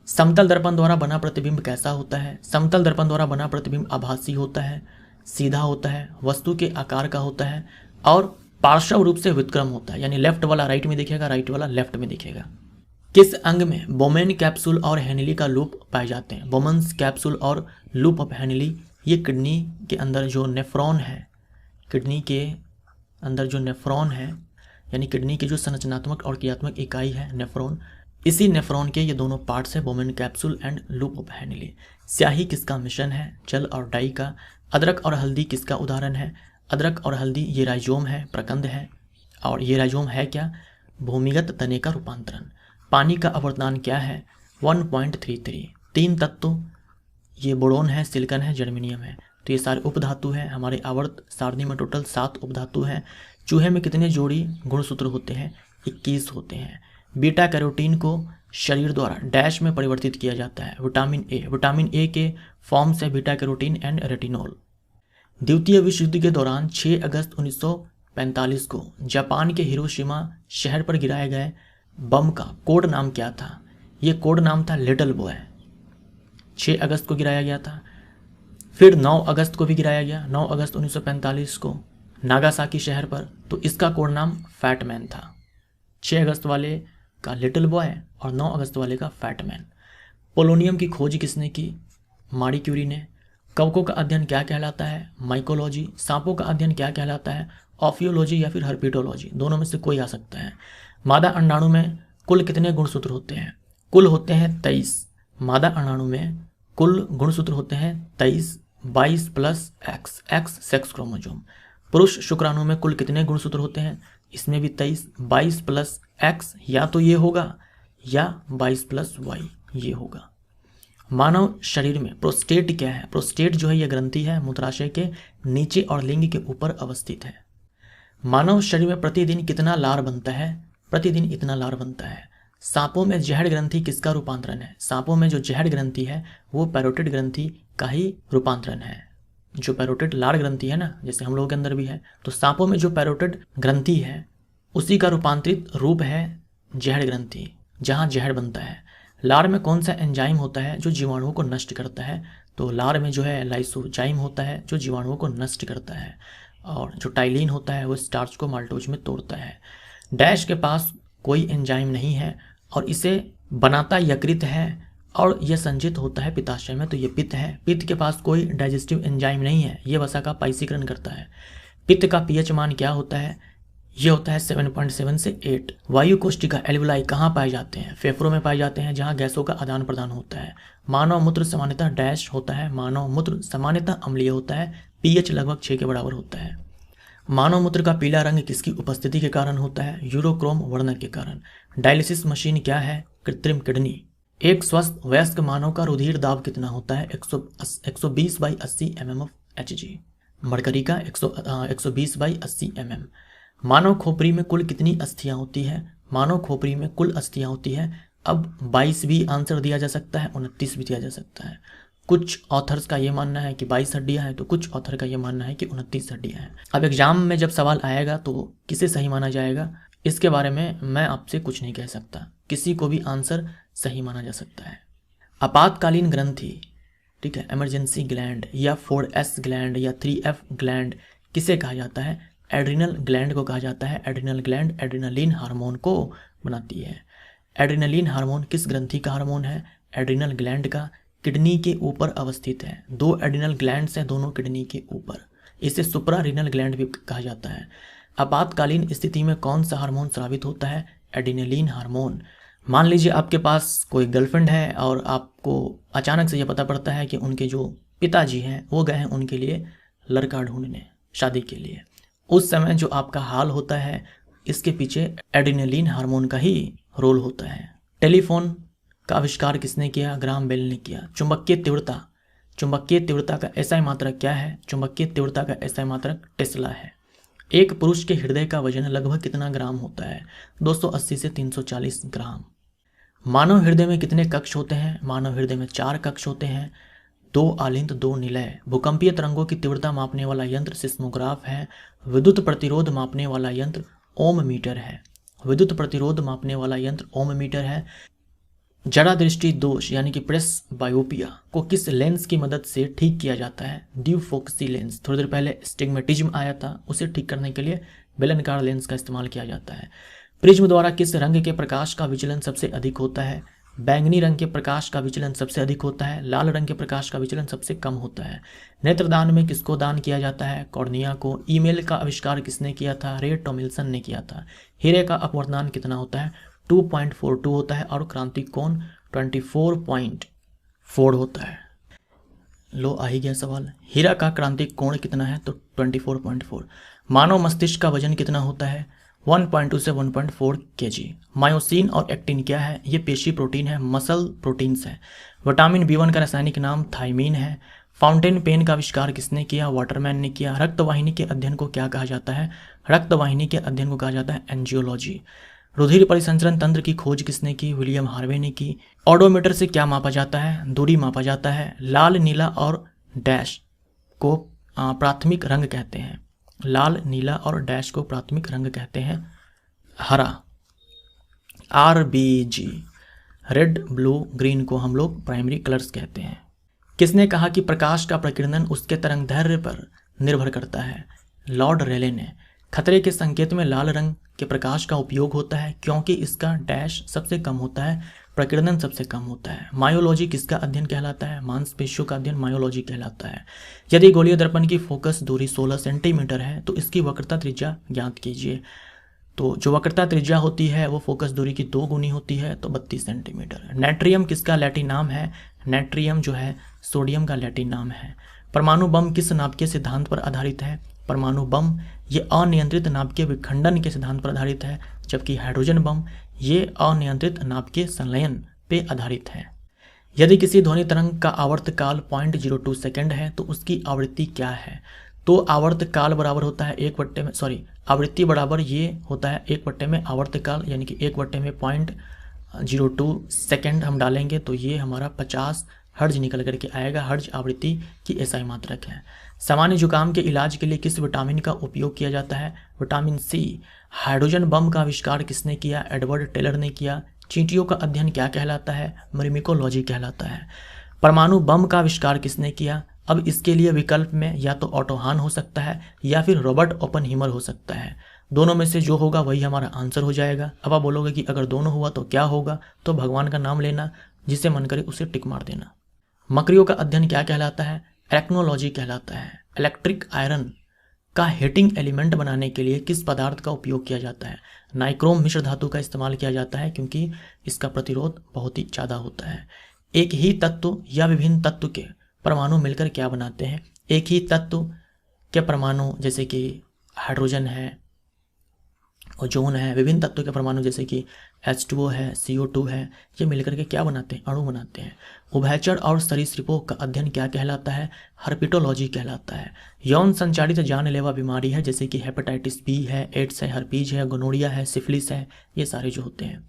समतल दर्पण द्वारा बना प्रतिबिंब कैसा होता है? समतल दर्पण द्वारा बना प्रतिबिंब आभासी होता है, सीधा होता है, वस्तु के आकार का होता है और पार्श्व रूप से व्युत्क्रम होता है, यानी लेफ्ट वाला राइट में दिखेगा, राइट वाला लेफ्ट में दिखेगा। किस अंग में बोमेन कैप्सूल और हेनली का लूप पाए जाते हैं? बोमेन्स कैप्सूल और लूप ऑफ हेनली ये किडनी के अंदर जो नेफ्रॉन है, किडनी के अंदर जो नेफ्रॉन है यानी किडनी की जो संरचनात्मक और क्रियात्मक इकाई है नेफ्रॉन, इसी नेफ्रॉन के ये दोनों पार्ट्स है, Bowman capsule and loop of Henley. स्याही किसका मिश्रण है? जल और डाई का। अदरक और हल्दी किसका उदाहरण है? अदरक और हल्दी ये राइजोम है, प्रकंद है। और ये राइजोम है क्या? भूमिगत तने का रूपांतरण। पानी का अपवर्तनांक क्या है? 1.33। 3 तत्व ये बोरोन है, सिलिकॉन है, जर्मेनियम है। तो ये सारे उपधातु हैं। हमारे आवर्त सारणी में टोटल 7 उपधातु हैं। चूहे में कितने जोड़ी गुणसूत्र होते हैं? 21 होते हैं। बीटा कैरोटीन को शरीर द्वारा डैश में परिवर्तित किया जाता है? Vitamin A. विटामिन ए के फॉर्म्स है बीटा कैरोटीन एंड रेटिनॉल। द्वितीय विश्व युद्ध के दौरान 6 अगस्त 1945 को जापान के हिरोशिमा शहर पर गिराए गए बम का कोड नाम क्या था? ये कोड नाम था लिटिल बॉय। 6 अगस्त को गिराया गया था। फिर 9 अगस्त को भी गिराया गया, 9 अगस्त 1945 को नागासाकी शहर पर। तो इसका कोड नाम फैट मैन था। 6 अगस्त वाले का लिटिल बॉय और 9 अगस्त वाले का फैट मैन। पोलोनियम की खोज किसने की? मारी क्यूरी ने। कवकों का अध्ययन क्या कहलाता है? माइकोलॉजी। सांपों का अध्ययन क्या कहलाता है? ऑफियोलॉजी या फिर हर्पिटोलॉजी, दोनों में से कोई आ सकता है। मादा अंडाणु में कुल कितने गुणसूत्र होते हैं? कुल होते हैं 23। मादा अंडाणु में कुल गुणसूत्र होते हैं 23, 22 plus x, x sex chromosome. पुरुष शुक्राणु में कुल कितने गुणसूत्र होते हैं? इसमें भी 23, 22 प्लस एक्स, या तो ये होगा या 22 प्लस वाई ये होगा। मानव शरीर में प्रोस्टेट क्या है? प्रोस्टेट जो है ये ग्रंथि है, मूत्राशय के नीचे और लिंग के ऊपर अवस्थित है। मानव शरीर में प्रतिदिन कितना लार बनता है? प्रतिदिन इतना लार बनता है। सांपों में जहर ग्रंथि किसका रूपांतरण है? सांपों में जो जहर ग्रंथि है वो पैरोटिड ग्रंथि का ही रूपांतरण है। जो पैरोटिड लार ग्रंथि है ना, जैसे हम लोगों के अंदर भी है, तो सांपों में जो पैरोटिड ग्रंथि है उसी का रूपांतरित रूप है जहर ग्रंथि, जहाँ जहर बनता है। लार में कौन सा एंजाइम होता है जो जीवाणुओं को नष्ट करता है? तो लार में जो है लाइसोजाइम होता है जो जीवाणुओं को नष्ट करता है, और जो टाइलिन होता है वो स्टार्च को माल्टोज में तोड़ता है। डैश के पास कोई एंजाइम नहीं है और इसे बनाता यकृत है और यह संचित होता है पित्ताशय में, तो ये पित्त है। पित्त के पास कोई डाइजेस्टिव एंजाइम नहीं है, ये वसा का पाइसीकरण करता है। पित्त का पीएच मान क्या होता है? ये होता है 7.7 से 8। वायु कोष्ठिका एल्वुलाई कहाँ पाए जाते हैं? फेफड़ों में पाए जाते हैं, जहाँ गैसों का आदान प्रदान होता है। मानव मूत्र सामान्यतः डैश होता है। मानव मूत्र सामान्यतः अम्लीय होता है। पीएच लगभग 6 के बराबर होता है। मानव मूत्र का पीला रंग किसकी उपस्थिति के कारण होता है? यूरोक्रोम वर्णक के कारण। डायलिसिस मशीन क्या है? कृत्रिम किडनी। एक स्वस्थ वयस्क मानव का रुधिर दाब कितना होता है? 120/80 mmHg। मरकरी का 120/80 mm। मानव खोपड़ी में कुल कितनी अस्थियां होती है? मानव खोपड़ी में कुल अस्थियां होती है। अब 22 भी आंसर दिया जा सकता है, 29 भी दिया जा सकता है। कुछ ऑथर्स का ये मानना है कि 22 हड्डियां हैं, तो कुछ ऑथर का ये मानना है कि 29 हड्डियां हैं। अब एग्जाम में जब सवाल आएगा तो किसे सही माना जाएगा, इसके बारे में मैं आपसे कुछ नहीं कह सकता। किसी को भी आंसर सही माना जा सकता है। आपातकालीन ग्रंथि, ठीक है, इमरजेंसी ग्लैंड या 4S ग्लैंड या 3F ग्लैंड किसे कहा जाता है? एड्रिनल ग्लैंड को कहा जाता है। एड्रिनल ग्लैंड एड्रिनलिन हार्मोन को बनाती है। एड्रिनलिन हार्मोन किस ग्रंथि का हार्मोन है? एड्रिनल ग्लैंड का। किडनी के ऊपर अवस्थित है। 2 एड्रिनल ग्लैंड्स हैं, दोनों किडनी के ऊपर। इसे सुप्रारीनल ग्लैंड भी कहा जाता है। आपातकालीन स्थिति में कौन सा हार्मोन स्रावित होता है? Adrenaline hormone. मान लीजिए आपके पास कोई गर्लफ्रेंड है और आपको अचानक से यह पता पड़ता है कि उनके जो पिताजी हैं वो गए हैं उनके लिए लड़का ढूंढने शादी के लिए। उस समय जो आपका हाल होता है, इसके पीछे एड्रिनलिन हार्मोन का ही रोल होता है। टेलीफोन का आविष्कार किसने किया? ग्राहम बेल ने किया। चुंबकीय तीव्रता का एसआई मात्रक क्या है? चुंबकीय तीव्रता का एसआई मात्रक टेस्ला है। एक पुरुष के हृदय का वजन लगभग कितना ग्राम होता है? 280 से 340 ग्राम। मानव हृदय में कितने कक्ष होते हैं? मानव हृदय में 4 कक्ष होते हैं, 2 आलिंद 2 निलय। भूकंपीय तरंगों की तीव्रता मापने वाला यंत्र सिस्मोग्राफ है। विद्युत प्रतिरोध मापने वाला यंत्र ओम मीटर है। विद्युत प्रतिरोध मापने वाला यंत्र ओम मीटर है। जड़ा दृष्टि दोष यानी कि प्रेस बायोपिया को किस लेंस की मदद से ठीक किया जाता है? ड्यूफोक्सी लेंस। थोड़ी देर पहले स्टिग्मेटिज्म आया था, उसे ठीक करने के लिए बेलनकार लेंस का इस्तेमाल किया जाता है। प्रिज्म द्वारा किस रंग के प्रकाश का विचलन सबसे अधिक होता है? बैंगनी रंग के प्रकाश का विचलन सबसे अधिक होता है। लाल रंग के प्रकाश का विचलन सबसे कम होता है। नेत्रदान में किसको दान किया जाता है? कॉर्निया को। ईमेल का आविष्कार किसने किया था? रे टॉमिल्सन ने किया था। हीरे का अपवर्तनांक कितना होता है? 2.42 होता है और क्रांति कोण 24.4 होता है। लो आ ही गया सवाल। हीरा का क्रांतिक कोण कितना है? तो 24.4। मानव मस्तिष्क का वजन कितना होता है? 1.2 से 1.4 kg। मायोसिन और एक्टिन क्या है? ये पेशी प्रोटीन है, मसल प्रोटीन्स है। विटामिन B1 का रासायनिक नाम थायमीन है। फाउंटेन पेन का आविष्कार किसने किया? वाटरमैन ने किया। रक्तवाहिनी के अध्ययन को क्या कहा जाता है? रक्तवाहिनी के अध्ययन को कहा जाता है एंजियोलॉजी। रुधिर परिसंचरण तंत्र की खोज किसने की? विलियम हार्वे ने की। ऑडोमीटर से क्या मापा जाता है? दूरी मापा जाता है। लाल, नीला और डैश को प्राथमिक रंग कहते हैं। लाल, नीला और डैश को प्राथमिक रंग कहते हैं। हरा RBG, रेड, ब्लू, ग्रीन को हम लोग प्राइमरी कलर्स कहते हैं। किसने कहा कि प्रकाश का प्रकीर्णन उसके तरंगदैर्घ्य पर निर्भर करता है? लॉर्ड रेले ने। खतरे के संकेत में लाल रंग के प्रकाश का उपयोग होता है क्योंकि इसका डैश सबसे कम होता है, प्रकीर्णन सबसे कम होता है। मायोलॉजी किसका अध्ययन कहलाता है? मांसपेशियों का अध्ययन मायोलॉजी कहलाता है। यदि गोलीय दर्पण की फोकस दूरी 16 सेंटीमीटर है तो इसकी वक्रता त्रिज्या ज्ञात कीजिए। तो जो वक्रता त्रिज्या होती है वो फोकस दूरी की 2 गुनी होती है, तो 32 सेंटीमीटर। नाइट्रियम किसका लैटिन नाम है? नाइट्रियम जो है सोडियम का लैटिन नाम है। परमाणु बम किस नाभिकीय सिद्धांत पर आधारित है? परमाणु बम ये अनियंत्रित नाभिकीय विखंडन के सिद्धांत पर आधारित है, जबकि हाइड्रोजन बम ये अनियंत्रित नाभिकीय संलयन पे आधारित है। यदि किसी ध्वनि तरंग का आवर्तकाल 0.02 सेकंड है तो उसकी आवृत्ति क्या है? तो आवर्तकाल बराबर होता है आवृत्ति बराबर ये होता है 1 में आवर्तकाल, यानी कि 1 में 0.02 सेकंड हम डालेंगे तो ये हमारा 50 हर्ज निकल करके आएगा। हर्ज आवृत्ति की एसआई मात्रक है। सामान्य जुकाम के इलाज के लिए किस विटामिन का उपयोग किया जाता है? Vitamin C। हाइड्रोजन बम का आविष्कार किसने किया? एडवर्ड टेलर ने किया। चींटियों का अध्ययन क्या कहलाता है? मिमिकोलॉजी कहलाता है। परमाणु बम का आविष्कार किसने किया? अब इसके लिए विकल्प में या तो ऑटो हान हो सकता है या फिर रॉबर्ट ओपनहीमर हो सकता है। दोनों में से जो होगा वही हमारा आंसर हो जाएगा। अब आप बोलोगे कि अगर दोनों हुआ तो क्या होगा? तो भगवान का नाम लेना, जिसे मन करे उसे टिक मार देना। मकड़ियों का अध्ययन क्या कहलाता है? एरेक्नोलॉजी कहलाता है। इलेक्ट्रिक आयरन का हीटिंग एलिमेंट बनाने के लिए किस पदार्थ का उपयोग किया जाता है? नाइक्रोम मिश्र धातु का इस्तेमाल किया जाता है क्योंकि इसका प्रतिरोध बहुत ही ज़्यादा होता है। एक ही तत्व या विभिन्न तत्व के परमाणु मिलकर क्या बनाते हैं? एक ही तत्व के परमाणु जैसे कि हाइड्रोजन है, ओजोन है, विभिन्न तत्वों के परमाणु जैसे कि H2O है, CO2 है, ये मिलकर के क्या बनाते हैं? अणु बनाते हैं। उभयचर और सरीसृपों का अध्ययन क्या कहलाता है? हर्पिटोलॉजी कहलाता है। यौन संचारित जानलेवा बीमारी है जैसे कि हेपेटाइटिस बी है, एड्स है, हर्पीज है, गोनोरिया है, सिफिलिस है, ये सारे जो होते हैं।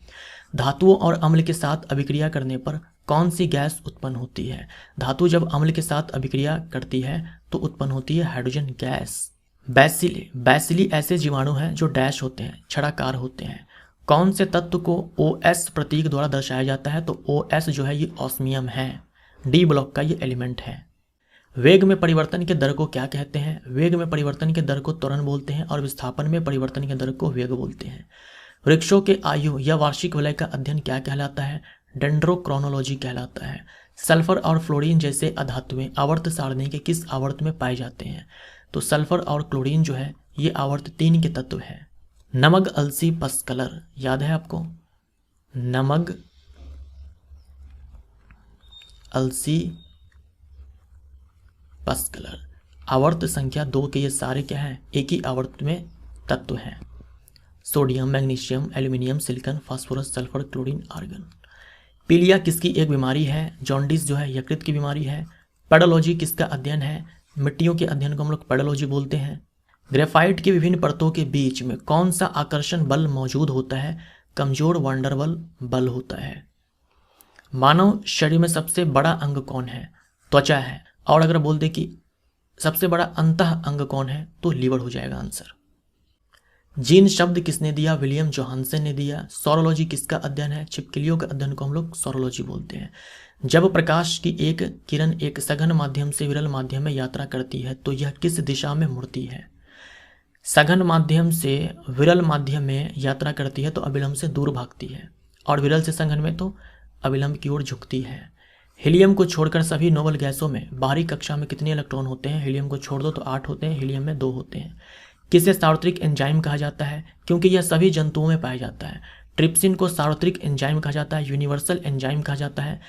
धातुओं और अम्ल के साथ अभिक्रिया करने पर कौन सी गैस उत्पन्न होती है? धातु जब अम्ल के साथ अभिक्रिया करती है तो उत्पन्न होती है हाइड्रोजन गैस। बैसिली ऐसे जीवाणु हैं जो डैश होते हैं, छड़ाकार होते हैं। कौन से तत्व को OS प्रतीक द्वारा दर्शाया जाता है? तो OS जो है ये ऑस्मियम है, डी ब्लॉक का ये एलिमेंट है। वेग में परिवर्तन के दर को क्या कहते हैं? वेग में परिवर्तन के दर को त्वरण बोलते हैं और विस्थापन में परिवर्तन के दर को वेग बोलते हैं। वृक्षों के आयु या वार्षिक वलय का अध्ययन क्या कहलाता है? डेंड्रोक्रोनोलॉजी कहलाता है। सल्फर और फ्लोरीन जैसे अधातुएं आवर्त सारणी के किस आवर्त में पाए जाते हैं? तो सल्फर और क्लोरीन जो है ये आवर्त 3 के तत्व है। नमक, अलसी, पसकलर याद है आपको? नमक, अलसी, पसकलर आवर्त संख्या 2 के ये सारे क्या हैं? एक ही आवर्त में तत्व हैं। Sodium, magnesium, aluminium, silicon, phosphorus, sulphur, chlorine, argon. पीलिया किसकी एक बीमारी है? जॉन्डिस जो है यकृत की बीमारी है। पेडोलॉजी किसका अध्ययन है? मिट्टियों के अध्ययन को हम लोग पेडोलॉजी बोलते हैं। ग्रेफाइट की विभिन्न परतों के बीच में कौन सा आकर्षण बल मौजूद होता है? कमजोर वांडरवल बल होता है। मानव शरीर में सबसे बड़ा अंग कौन है? त्वचा है। और अगर बोल दे कि सबसे बड़ा अंतः अंग कौन है तो लीवर हो जाएगा आंसर। जीन शब्द किसने दिया? विलियम जोहानसन ने दिया। सौरोलॉजी किसका अध्ययन है? छिपकलियों के अध्ययन को हम लोग सौरोलॉजी बोलते हैं। जब प्रकाश की एक किरण एक सघन माध्यम से विरल माध्यम में यात्रा करती है तो यह किस दिशा में मुड़ती है? सघन माध्यम से विरल माध्यम में यात्रा करती है तो अविलंब से दूर भागती है, और विरल से सघन में तो अविलंब की ओर झुकती है। हीलियम को छोड़कर सभी नोबल गैसों में बाहरी कक्षा में कितने इलेक्ट्रॉन होते हैं? हीलियम को छोड़ दो तो 8 होते हैं, हीलियम में 2 होते हैं। किसे सार्वत्रिक एंजाइम कहा जाता है? क्योंकि यह सभी जंतुओं में पाया जाता है। ट्रिप्सिन को सार्वत्रिक एंजाइम कहा जाता है, यूनिवर्सल एंजाइम कहा जाता है।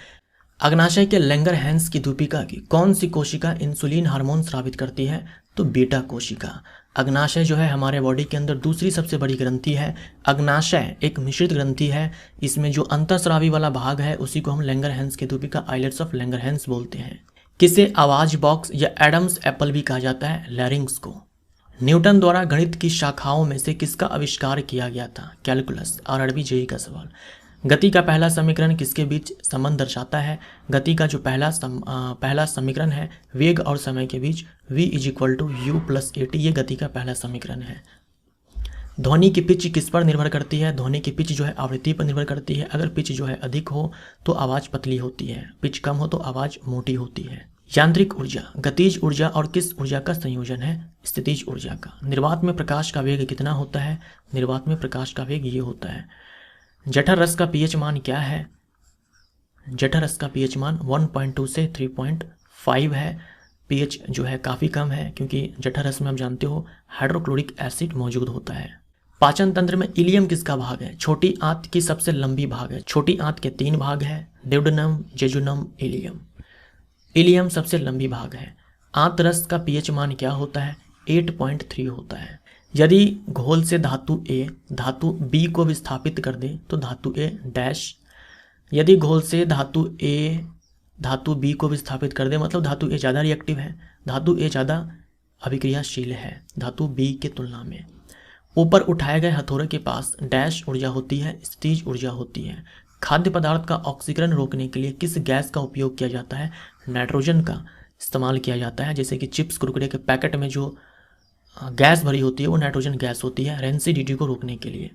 अग्नाशय के लैंगरहैंस की दूपिका की कौन सी कोशिका इंसुलिन हार्मोन स्रावित करती है? तो बीटा कोशिका। अग्नाशय जो है हमारे बॉडी के अंदर दूसरी सबसे बड़ी ग्रंथि है। अग्नाशय एक मिश्रित ग्रंथि है, इसमें जो अंतःस्रावी वाला भाग है उसी को हम लैंगरहैंस की दूपिका, आइलेट्स ऑफ लैंगरहैंस बोलते हैं। किसे आवाज बॉक्स या एडम्स एप्पल भी कहा जाता है? लैरिंग्स को। न्यूटन द्वारा गणित की शाखाओं में से किसका आविष्कार किया गया था? कैलकुलस। RRB JEE का सवाल। गति का पहला समीकरण किसके बीच संबंध दर्शाता है? गति का जो पहला समीकरण है वेग और समय के बीच, v = u + at, ये गति का पहला समीकरण है। ध्वनि की पिच किस पर निर्भर करती है? ध्वनि की पिच जो है आवृत्ति पर निर्भर करती है। अगर पिच जो है अधिक हो तो आवाज़ पतली होती है, पिच कम हो तो आवाज़ मोटी होती है। यांत्रिक ऊर्जा गतिज ऊर्जा और किस ऊर्जा का संयोजन है? स्थितिज ऊर्जा का। निर्वात में प्रकाश का वेग कितना होता है? निर्वात में प्रकाश का वेग ये होता है। जठर रस का pH मान क्या है? जठर रस का pH मान 1.2 से 3.5 है। pH जो है काफ़ी कम है क्योंकि जठर रस में आप जानते हो हाइड्रोक्लोरिक एसिड मौजूद होता है। पाचन तंत्र में इलियम किसका भाग है? छोटी आंत की सबसे लंबी भाग है। छोटी आंत के 3 भाग है, ड्यूडेनम, जेजुनम, इलियम। इलियम सबसे लंबी भाग है। आंत रस का pH मान क्या होता है? 8.3 होता है। यदि घोल से धातु A धातु B को विस्थापित कर दे तो धातु A डैश। यदि घोल से धातु A धातु B को विस्थापित कर दे मतलब धातु A ज़्यादा रिएक्टिव है, धातु A ज़्यादा अभिक्रियाशील है धातु B के तुलना में। ऊपर उठाए गए हथौड़े के पास डैश ऊर्जा होती है, स्थितिज ऊर्जा होती है। खाद्य पदार्थ का ऑक्सीकरण रोकने के लिए किस गैस का उपयोग किया जाता है? नाइट्रोजन का इस्तेमाल किया जाता है। जैसे कि चिप्स कुरकुरे के पैकेट में जो गैस भरी होती है वो नाइट्रोजन गैस होती है, रेंसिडिटी को रोकने के लिए।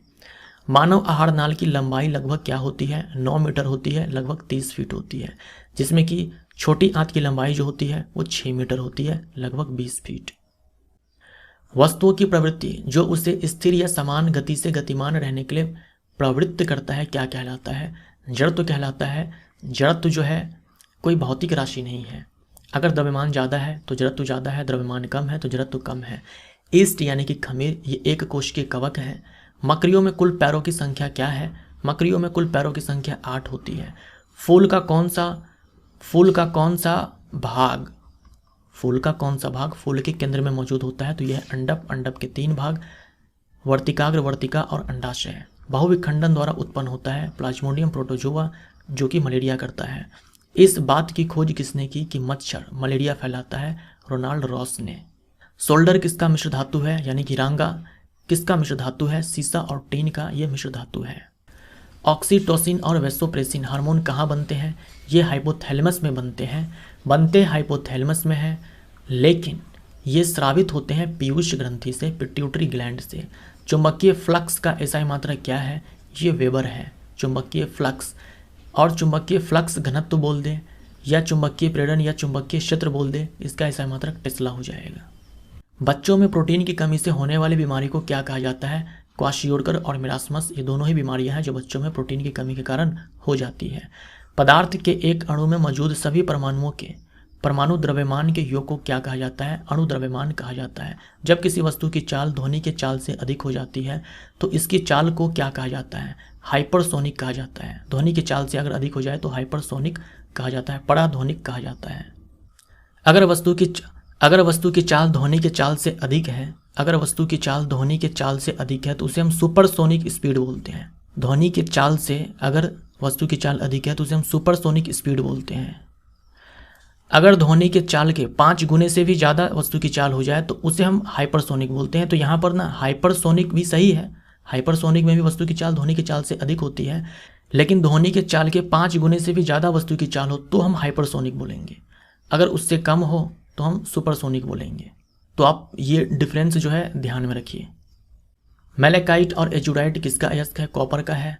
मानव आहार नाल की लंबाई लगभग क्या होती है? 9 मीटर होती है, लगभग 30 फीट होती है, जिसमें कि छोटी आंत की लंबाई जो होती है वो 6 मीटर होती है, लगभग 20 फीट। वस्तुओं की प्रवृत्ति जो उसे स्थिर या समान गति से गतिमान रहने के लिए प्रवृत्त करता है क्या कहलाता है? जड़त्व कहलाता है। जड़त्व जो है कोई भौतिक राशि नहीं है। अगर द्रव्यमान ज़्यादा है तो जड़त्व ज़्यादा है, द्रव्यमान कम है तो जड़त्व कम है। ईस्ट यानी कि खमीर, ये एक कोशिकीय कवक है। मकड़ियों में कुल पैरों की संख्या क्या है? मकड़ियों में कुल पैरों की संख्या 8 होती है। फूल का कौन सा भाग फूल के केंद्र में मौजूद होता है? तो यह अंडप, अंडप के 3 भाग, वर्तिकाग्र, वर्तिका और अंडाशय। बहुविखंडन द्वारा उत्पन्न होता है प्लाज्मोडियम प्रोटोजोआ, जो कि मलेरिया करता है। इस बात की खोज किसने की कि मच्छर मलेरिया फैलाता है? रोनाल्ड रॉस ने। सोल्डर किसका मिश्र धातु है? यानी कि रांगा किसका मिश्र धातु है? सीसा और टीन का यह मिश्र धातु है। ऑक्सीटोसिन और वेसोप्रेसिन हार्मोन कहाँ बनते हैं? ये हाइपोथैलेमस में बनते हाइपोथैलेमस में है, लेकिन ये स्रावित होते हैं पीयूष ग्रंथि से, पिट्यूटरी ग्लैंड से। चुंबकीय फ्लक्स का एसआई मात्रक क्या है? ये वेबर है। चुंबकीय फ्लक्स, और चुंबकीय फ्लक्स घनत्व बोल दे या चुंबकीय प्रेरण या चुंबकीय क्षेत्र बोल दे, इसका एसआई मात्रक टेस्ला हो जाएगा। बच्चों में प्रोटीन की कमी से होने वाली बीमारी को क्या कहा जाता है? क्वाशियोर्कर और मिरासमस, ये दोनों ही बीमारियां हैं जो बच्चों में प्रोटीन की कमी के कारण हो जाती है। पदार्थ के एक अणु में मौजूद सभी परमाणुओं के परमाणु द्रव्यमान के योग को क्या कहा जाता है? अणु द्रव्यमान कहा जाता है। जब किसी वस्तु की चाल ध्वनि के चाल से अधिक हो जाती है तो इसकी चाल को क्या कहा जाता है? हाइपरसोनिक कहा जाता है। ध्वनि की चाल से अगर अधिक हो जाए तो हाइपरसोनिक कहा जाता है, पराध्वनिक कहा जाता है। अगर वस्तु की चाल ध्वनि के चाल से अधिक है, तो उसे हम सुपरसोनिक स्पीड बोलते हैं। ध्वनि की चाल से अगर वस्तु की चाल अधिक है तो उसे हम सुपरसोनिक स्पीड बोलते हैं। अगर ध्वनि के चाल के 5 गुने से भी ज़्यादा वस्तु की चाल हो जाए तो उसे हम हाइपरसोनिक बोलते हैं। तो यहाँ पर ना हाइपरसोनिक भी सही है, हाइपरसोनिक में भी वस्तु की चाल ध्वनि की चाल से अधिक होती है, लेकिन ध्वनि के चाल के 5 गुने से भी ज़्यादा वस्तु की चाल हो तो हम हाइपरसोनिक बोलेंगे। अगर उससे कम हो तो हम सुपरसोनिक बोलेंगे। तो आप ये डिफरेंस जो है ध्यान में रखिए। मैलेकाइट और एजुराइट किसका अयस्क है? कॉपर का है।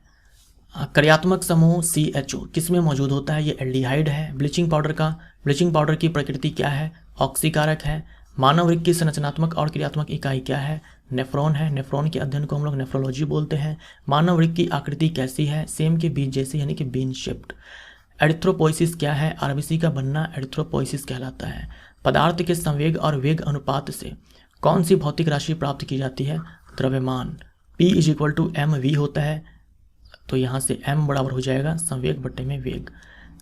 कार्यात्मक समूह CHO किस में मौजूद होता है? ये एल्डिहाइड है। ब्लीचिंग पाउडर की प्रकृति क्या है? ऑक्सीकारक है। मानव वृक्क की संरचनात्मक और क्रियात्मक इकाई क्या है? नेफ्रॉन है। नेफ्रॉन के अध्ययन को हम लोग नेफ्रोलॉजी बोलते हैं। मानव वृक्क की आकृति कैसी है? सेम के बीज जैसी, यानी कि बीन शेप्ड। एरिथ्रोपोइसिस क्या है? RBC का बनना एरिथ्रोपोइसिस कहलाता है। पदार्थ के संवेग और वेग अनुपात से कौन सी भौतिक राशि प्राप्त की जाती है? द्रव्यमान। P = mv होता है, तो यहाँ से m बराबर हो जाएगा संवेग बट्टे में वेग।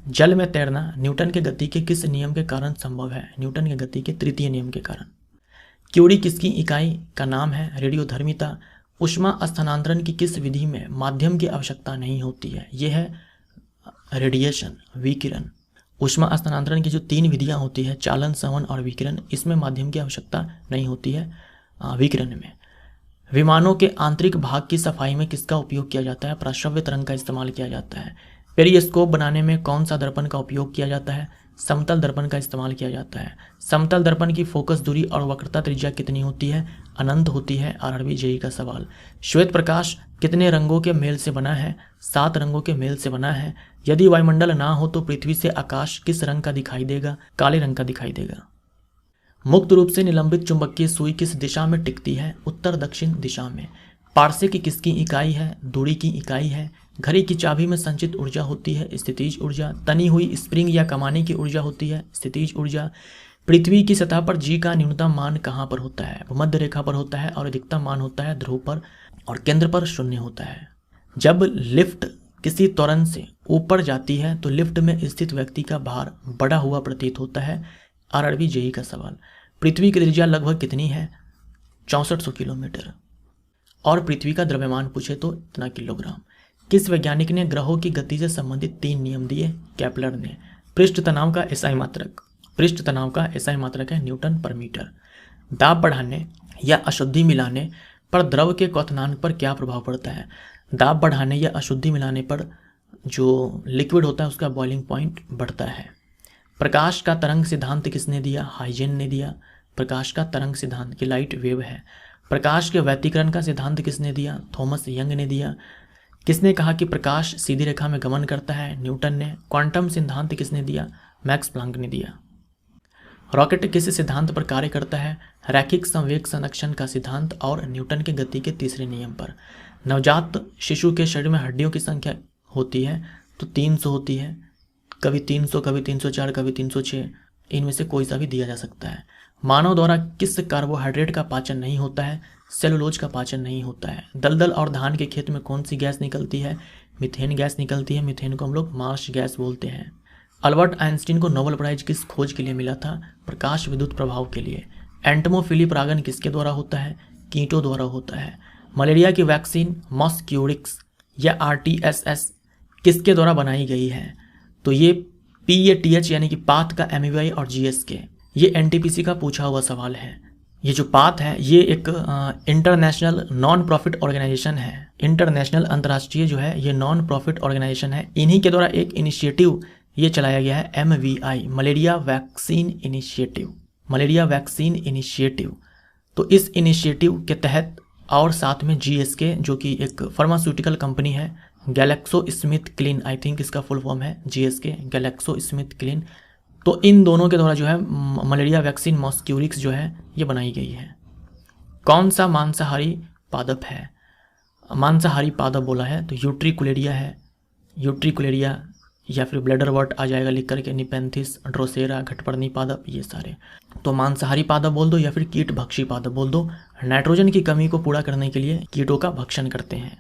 जल में तैरना न्यूटन के गति के किस नियम के कारण संभव है? न्यूटन के गति के तृतीय नियम के कारण। क्यूरी किसकी इकाई का नाम है? रेडियोधर्मिता। ऊष्मा स्थानांतरण की किस विधि में माध्यम की आवश्यकता नहीं होती है? यह है रेडिएशन, विकिरण। ऊष्मा स्थानांतरण की जो 3 विधियां होती है, चालन, संवहन और विकिरण, इसमें माध्यम की आवश्यकता नहीं होती है विकिरण में। विमानों के आंतरिक भाग की सफाई में किसका उपयोग किया जाता है? प्रश्रव्य तरंग का इस्तेमाल किया जाता है। पेरिस्कोप बनाने में कौन सा दर्पण का उपयोग किया जाता है? समतल दर्पण का इस्तेमाल किया जाता है। समतल दर्पण की फोकस दूरी और वक्रता त्रिज्या कितनी होती है? अनंत होती है। RRB JEE का सवाल। श्वेत प्रकाश कितने रंगों के मेल से बना है? 7 रंगों के मेल से बना है। यदि वायुमंडल ना हो तो पृथ्वी से आकाश किस रंग का दिखाई देगा? काले रंग का दिखाई देगा। मुक्त रूप से निलंबित चुंबकीय सुई किस दिशा में टिकती है? उत्तर दक्षिण दिशा में। पार्सेक किसकी इकाई है? दूरी की इकाई है। घड़ी की चाबी में संचित ऊर्जा होती है स्थितिज ऊर्जा। तनी हुई स्प्रिंग या कमाने की ऊर्जा होती है स्थितिज ऊर्जा। पृथ्वी की सतह पर G का न्यूनतम मान कहाँ पर होता है? भूमध्य रेखा पर होता है, और अधिकतम मान होता है ध्रुव पर, और केंद्र पर 0 होता है। जब लिफ्ट किसी त्वरण से ऊपर जाती है तो लिफ्ट में स्थित व्यक्ति का भार बढ़ा हुआ प्रतीत होता है। RRB JEE का सवाल। पृथ्वी की त्रिज्या लगभग कितनी है? 6400 किलोमीटर। और पृथ्वी का द्रव्यमान पूछे तो इतना किलोग्राम। किस वैज्ञानिक ने ग्रहों की गति से संबंधित 3 नियम दिए? केपलर ने। पृष्ठ तनाव का SI मात्रक है न्यूटन पर मीटर। दाब बढ़ाने या अशुद्धि मिलाने पर द्रव के क्वथनांक पर क्या प्रभाव पड़ता है? दाब बढ़ाने या अशुद्धि मिलाने पर जो लिक्विड होता है उसका बॉइलिंग पॉइंट बढ़ता है। प्रकाश का तरंग सिद्धांत किसने दिया? हाइजेन ने दिया। प्रकाश का तरंग सिद्धांत की लाइट वेव है। प्रकाश के व्यतिकरण का सिद्धांत किसने दिया? थॉमस यंग ने दिया। किसने कहा कि प्रकाश सीधी रेखा में गमन करता है? न्यूटन ने। क्वांटम सिद्धांत किसने दिया? मैक्स प्लांक ने दिया। रॉकेट किस सिद्धांत पर कार्य करता है? रैखिक संवेग संरक्षण का सिद्धांत और न्यूटन के गति के तीसरे नियम पर। नवजात शिशु के शरीर में हड्डियों की संख्या होती है तो 300 होती है, कभी 300, कभी 304, कभी 306। इनमें से कोई सा भी दिया जा सकता है। मानव द्वारा किस कार्बोहाइड्रेट का पाचन नहीं होता है? सेलुलोज का पाचन नहीं होता है। दलदल और धान के खेत में कौन सी गैस निकलती है? मीथेन गैस निकलती है। मीथेन को हम लोग मार्श गैस बोलते हैं। अल्बर्ट आइंस्टीन को नोबेल प्राइज किस खोज के लिए मिला था? प्रकाश विद्युत प्रभाव के लिए। एंटमोफिली परागन किसके द्वारा होता है? कीटों द्वारा होता है। मलेरिया की वैक्सीन मॉस्क्यूरिक्स या RTSS किसके द्वारा बनाई गई है? तो ये PATH यानी कि पाथ का MEI और GSK, ये NTPC का पूछा हुआ सवाल है। ये जो पाथ है ये एक इंटरनेशनल नॉन प्रॉफिट ऑर्गेनाइजेशन है। इंटरनेशनल अंतर्राष्ट्रीय जो है ये नॉन प्रॉफिट ऑर्गेनाइजेशन है। इन्हीं के द्वारा एक इनिशिएटिव ये चलाया गया है, MVI, malaria vaccine initiative. Malaria vaccine initiative. तो इस इनिशिएटिव के तहत और साथ में GSK जो कि एक फार्मास्यूटिकल कंपनी है, Glaxo Smith clean, I think इसका फुल फॉर्म है GSK, गैलेक्सो स्मिथ क्लीन। तो इन दोनों के द्वारा जो है मलेरिया वैक्सीन मॉस्क्यूरिक्स जो है ये बनाई गई है। कौन सा मांसाहारी पादप है? मांसाहारी पादप बोला है तो यूट्रिकुलेरिया है। यूट्रिकुलेरिया या फिर ब्लैडरवर्ट आ जाएगा लिख करके, निपेंथिस, ड्रोसेरा, घटपर्णी पादप, ये सारे। तो मांसाहारी पादप बोल दो या फिर कीट भक्षी पादप बोल दो। नाइट्रोजन की कमी को पूरा करने के लिए कीटों का भक्षण करते हैं।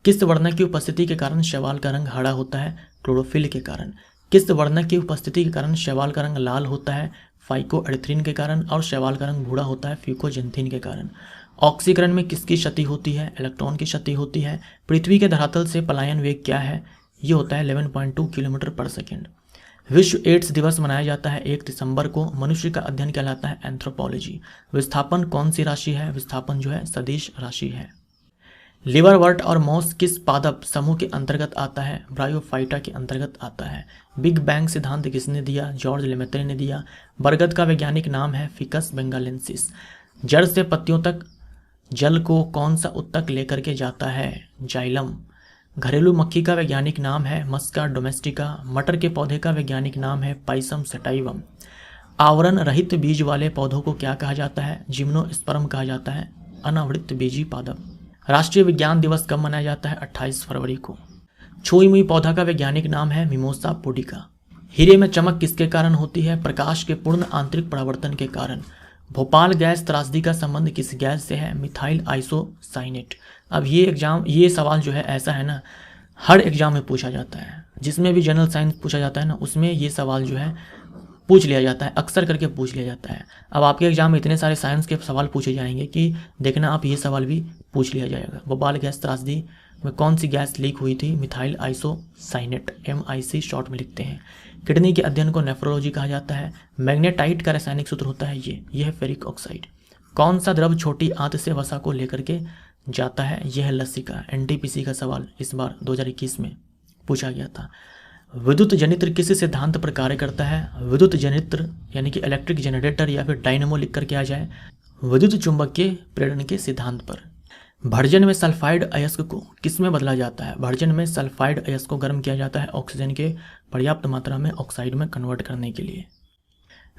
किस वर्णक की उपस्थिति के कारण शैवाल का रंग हरा होता है? क्लोरोफिल के कारण। किस वर्णक की उपस्थिति के कारण शैवाल का रंग लाल होता है? फाइकोएरिथ्रिन के कारण। और शैवाल का रंग भूरा होता है फ्यूकोजेंथिन के कारण। ऑक्सीकरण में किसकी क्षति होती है? इलेक्ट्रॉन की क्षति होती है। पृथ्वी के धरातल से पलायन वेग क्या है? ये होता है 11.2 किलोमीटर पर सेकेंड। विश्व एड्स दिवस मनाया जाता है 1 दिसंबर को। मनुष्य का अध्ययन कहलाता है एंथ्रोपोलॉजी। विस्थापन कौन सी राशि है? विस्थापन जो है सदिश राशि है। लिवरवर्ट और मॉस किस पादप समूह के अंतर्गत आता है? ब्रायोफाइटा के अंतर्गत आता है। बिग बैंग सिद्धांत किसने दिया? जॉर्ज लेमेत्रे ने दिया। बरगद का वैज्ञानिक नाम है फिकस बेंगालेंसिस। जड़ से पत्तियों तक जल को कौन सा उत्तक लेकर के जाता है? जाइलम। घरेलू मक्खी का वैज्ञानिक नाम है मस्का डोमेस्टिका। मटर के पौधे का वैज्ञानिक नाम है पाइसम सटाइवम। आवरण रहित बीज वाले पौधों को क्या कहा जाता है? जिम्नोस्पर्म कहा जाता है। अनावृत बीजी पादप। राष्ट्रीय विज्ञान दिवस कब मनाया जाता है? 28 फरवरी को। छुई मुई पौधा का वैज्ञानिक नाम है मिमोसा पुडिका। हीरे में चमक किसके कारण होती है? प्रकाश के पूर्ण आंतरिक परावर्तन के कारण। भोपाल गैस त्रासदी का संबंध किस गैस से है? Methyl isocyanate. अब ये सवाल जो है ऐसा है ना, हर एग्जाम में पूछा जाता है। जिसमें भी जनरल साइंस पूछा जाता है ना, उसमें ये सवाल जो है पूछ लिया जाता है, अक्सर करके पूछ लिया जाता है। अब आपके एग्जाम में इतने सारे साइंस के सवाल पूछे जाएंगे कि देखना आप ये सवाल भी पूछ लिया जाएगा। भोपाल गैस त्रासदी में कौन सी गैस लीक हुई थी? मिथाइल आइसोसाइनेट, MIC शॉर्ट में लिखते हैं। किडनी के अध्ययन को नेफ्रोलॉजी कहा जाता है। मैग्नेटाइट का रासायनिक सूत्र होता है यह है फेरिक ऑक्साइड। कौन सा द्रव छोटी आंत से वसा को लेकर के जाता है? यह है लसिका। NTPC का सवाल इस बार 2021 में पूछा गया था। विद्युत जनित्र किस सिद्धांत पर कार्य करता है? विद्युत जनित्र यानी कि इलेक्ट्रिक जनरेटर या फिर डायनेमो लिख करके आ जाए, विद्युत चुंबकीय प्रेरण के सिद्धांत पर। भर्जन में सल्फाइड अयस्क को किस में बदला जाता है? भर्जन में सल्फाइड अयस्क को गर्म किया जाता है ऑक्सीजन के पर्याप्त मात्रा में ऑक्साइड में कन्वर्ट करने के लिए।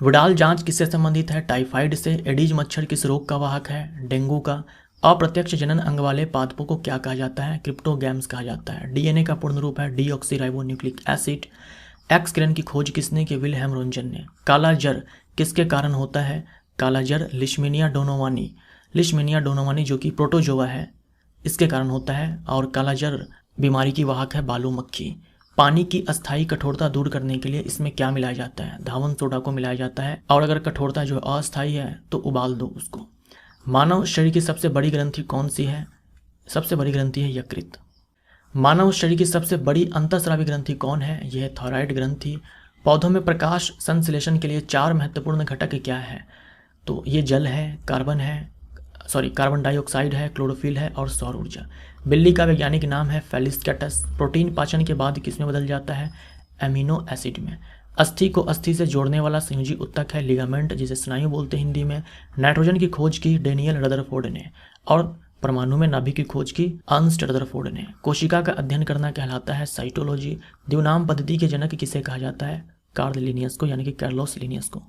विडाल जांच किससे संबंधित है? टाइफाइड से। एडीज मच्छर किस रोग का वाहक है? डेंगू का। अप्रत्यक्ष जनन अंग वाले पादपों को क्या कहा जाता है? क्रिप्टोगैम्स कहा जाता है। DNA का पूर्ण रूप है डीऑक्सीराइबोन्यूक्लिक एसिड। एक्स किरण की खोज किसने की? विल्हेम रोंटगन ने। काला जर किसके कारण होता है? काला जर लिशमीनिया डोनोवानी। लिशमीनिया डोनोवानी जो कि प्रोटोजोआ है, इसके कारण होता है। और काला जर बीमारी की वाहक है बालू मक्खी। पानी की अस्थायी कठोरता दूर करने के लिए इसमें क्या मिलाया जाता है? धावन सोडा को मिलाया जाता है। और अगर कठोरता जो अस्थायी है तो उबाल दो उसको। मानव शरीर की सबसे बड़ी ग्रंथि कौन सी है? सबसे बड़ी ग्रंथि है यकृत। मानव शरीर की सबसे बड़ी अंतःस्रावी ग्रंथि कौन है? यह है थायराइड ग्रंथि। पौधों में प्रकाश संश्लेषण के लिए 4 महत्वपूर्ण घटक क्या है? तो ये जल है, कार्बन डाइऑक्साइड है, क्लोरोफिल है और सौर ऊर्जा। बिल्ली का वैज्ञानिक नाम है फेलिस्कैटस। प्रोटीन पाचन के बाद किसमें बदल जाता है? एमिनो एसिड में। अस्थि को अस्थि से जोड़ने वाला संयोजी उत्तक है लिगामेंट, जिसे स्नायु बोलते हैं हिंदी में। नाइट्रोजन की खोज की डेनियल रदरफोर्ड ने। और परमाणु में नाभिक की खोज की अर्नस्ट रदरफोर्ड ने। कोशिका का अध्ययन करना कहलाता है साइटोलॉजी। द्विनाम पद्धति के जनक किसे कहा जाता है? कार्ल लिनियस को, यानी कि कार्लोस लिनियस को।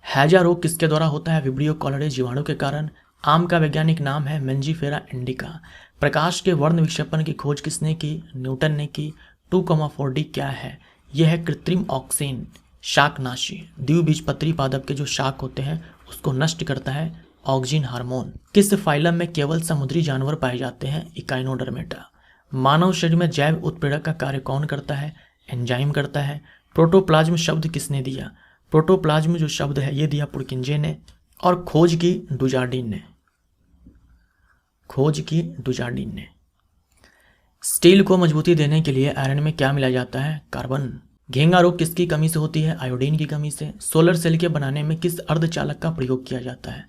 हैजा रोग किसके द्वारा होता है? विब्रियो कॉलरे जीवाणु के कारण। आम का वैज्ञानिक नाम है मेंजीफेरा इंडिका। प्रकाश के वर्ण विक्षेपण की खोज किसने की? न्यूटन ने की। 2,4D क्या है? यह है कृत्रिम ऑक्सीन। शाकनाशी, द्विबीजपत्री पादप के जो शाक होते हैं उसको नष्ट करता है ऑक्सिन हार्मोन। किस फाइलम में केवल समुद्री जानवर पाए जाते हैं? इकाइनोडर्मेटा। मानव शरीर में जैव उत्प्रेरक का कार्य कौन करता है? एंजाइम करता है। प्रोटोप्लाज्म शब्द किसने दिया? प्रोटोप्लाज्म जो शब्द है ये दिया पुरकिंजे ने, और खोज की डुजार्डिन ने। खोज की डुजार्डिन ने। स्टील को मजबूती देने के लिए आयरन में क्या मिलाया जाता है? कार्बन। घेंगा रोग किसकी कमी से होती है? आयोडीन की कमी से। सोलर सेल के बनाने में किस अर्धचालक का प्रयोग किया जाता है?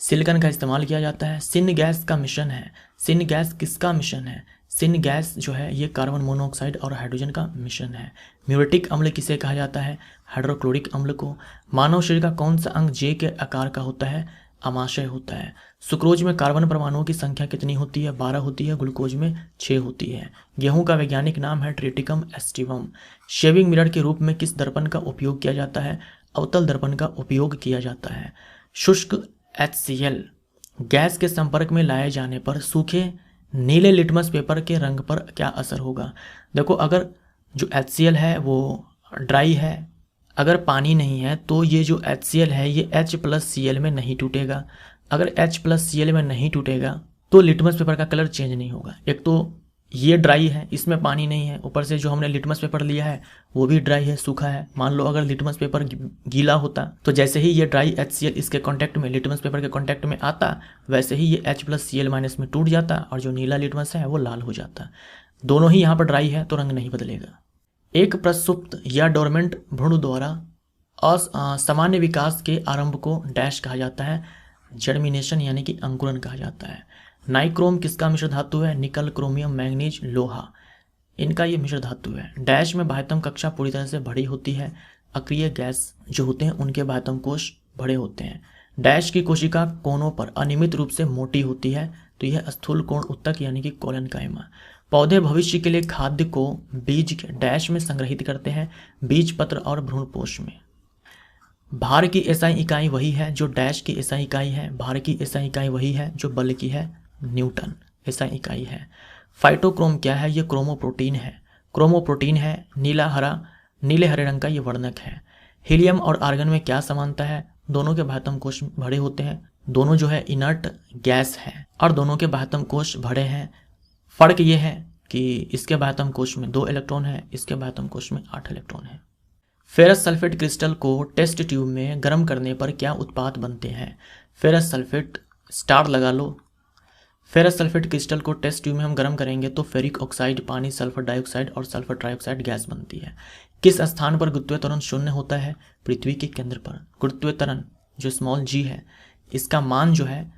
सिलिकॉन का इस्तेमाल किया जाता है। सिन गैस का मिशन है। सिन गैस किसका मिशन है? सिन गैस जो है ये कार्बन मोनोऑक्साइड और हाइड्रोजन का मिशन है। म्यूरेटिक अम्ल किसे कहा जाता है? हाइड्रोक्लोरिक अम्ल को। मानव शरीर का कौन सा अंग जे के आकार का होता है? अमाशय होता है। सुक्रोज में कार्बन परमाणुओं की संख्या कितनी होती है? 12 होती है। ग्लूकोज में 6 होती है। गेहूं का वैज्ञानिक नाम है ट्रिटिकम एस्टिवम। शेविंग मिरर के रूप में किस दर्पण का उपयोग किया जाता है? अवतल दर्पण का उपयोग किया जाता है। शुष्क HCl गैस के संपर्क में लाए जाने पर सूखे नीले लिटमस पेपर के रंग पर क्या असर होगा? देखो, अगर जो HCl है वो ड्राई है, अगर पानी नहीं है तो ये जो HCl है ये H+Cl में नहीं टूटेगा। अगर H+Cl में नहीं टूटेगा तो लिटमस पेपर का कलर चेंज नहीं होगा। एक तो ये ड्राई है, इसमें पानी नहीं है, ऊपर से जो हमने लिटमस पेपर लिया है वो भी ड्राई है, सूखा है। मान लो अगर लिटमस पेपर गीला होता तो जैसे ही ये ड्राई HCl इसके कांटेक्ट में, लिटमस पेपर के कांटेक्ट में आता, वैसे ही ये H+Cl- में टूट जाता और जो नीला लिटमस है वो लाल हो जाता। दोनों ही यहाँ पर ड्राई है तो रंग नहीं बदलेगा। एक प्रसुप्त या डोरमेंट भ्रूण द्वारा सामान्य विकास के आरंभ को डैश कहा जाता है? जर्मिनेशन यानी कि अंकुरन कहा जाता है। नाइक्रोम किसका मिश्र धातु है? निकल, क्रोमियम, मैंगनीज, लोहा, इनका ये मिश्र धातु है। डैश में बाह्यतम कक्षा पूरी तरह से भरी होती है। अक्रिय गैस जो होते हैं उनके बाह्यतम कोश बड़े होते हैं। डैश की कोशिका कोनों पर अनियमित रूप से मोटी होती है, तो यह स्थूल कोण उत्तक यानी कि कोलेनकाइमा। पौधे भविष्य के लिए खाद्य को बीज के डैश में संग्रहित करते हैं? बीज पत्र और भ्रूणपोष में। भार की एसआई इकाई वही है जो डैश की एसआई इकाई है। भार की एसआई इकाई वही है जो बल की है, न्यूटन एसआई इकाई है। फाइटोक्रोम क्या है? ये क्रोमोप्रोटीन है। क्रोमोप्रोटीन है, नीले हरे रंग का ये वर्णक है। हीलियम और आर्गन में क्या समानता है? दोनों के बाह्यतम कोश भरे होते हैं। दोनों जो है इनर्ट गैस है और दोनों के बाह्यतम कोश भरे हैं। फर्क ये है कि इसके बाह्यतम कोश में 2 इलेक्ट्रॉन है, इसके बाह्यतम कोश में 8 इलेक्ट्रॉन है। फेरस सल्फेट क्रिस्टल को टेस्ट ट्यूब में गर्म करने पर क्या उत्पाद बनते हैं? फेरस सल्फेट, स्टार लगा लो। फेरस सल्फेट क्रिस्टल को टेस्ट ट्यूब में हम गर्म करेंगे तो फेरिक ऑक्साइड, पानी, सल्फर डाइऑक्साइड और सल्फर ट्राइऑक्साइड गैस बनती है। किस स्थान पर गुरुत्वीय त्वरण शून्य होता है? पृथ्वी के केंद्र पर। गुरुत्वीय त्वरण जो स्मॉल g है इसका मान जो है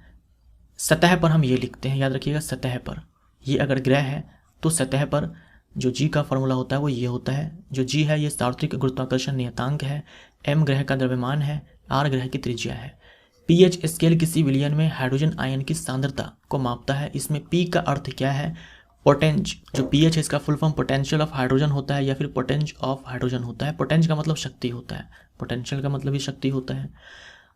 सतह पर हम ये लिखते हैं, याद रखिएगा सतह पर। ये अगर ग्रह है तो सतह पर जो g का फॉर्मूला होता है वो ये होता है। जो g है ये सार्वत्रिक गुरुत्वाकर्षण नियतांक है। m ग्रह का द्रव्यमान है, r ग्रह की त्रिज्या है। pH स्केल किसी विलयन में हाइड्रोजन आयन की सांद्रता को मापता है। इसमें p का अर्थ क्या है? पोटेंज। जो pH है इसका full form potential of hydrogen होता है या फिर पोटेंज ऑफ हाइड्रोजन होता है। पोटेंज का मतलब शक्ति होता है, पोटेंशियल का मतलब ही शक्ति होता है।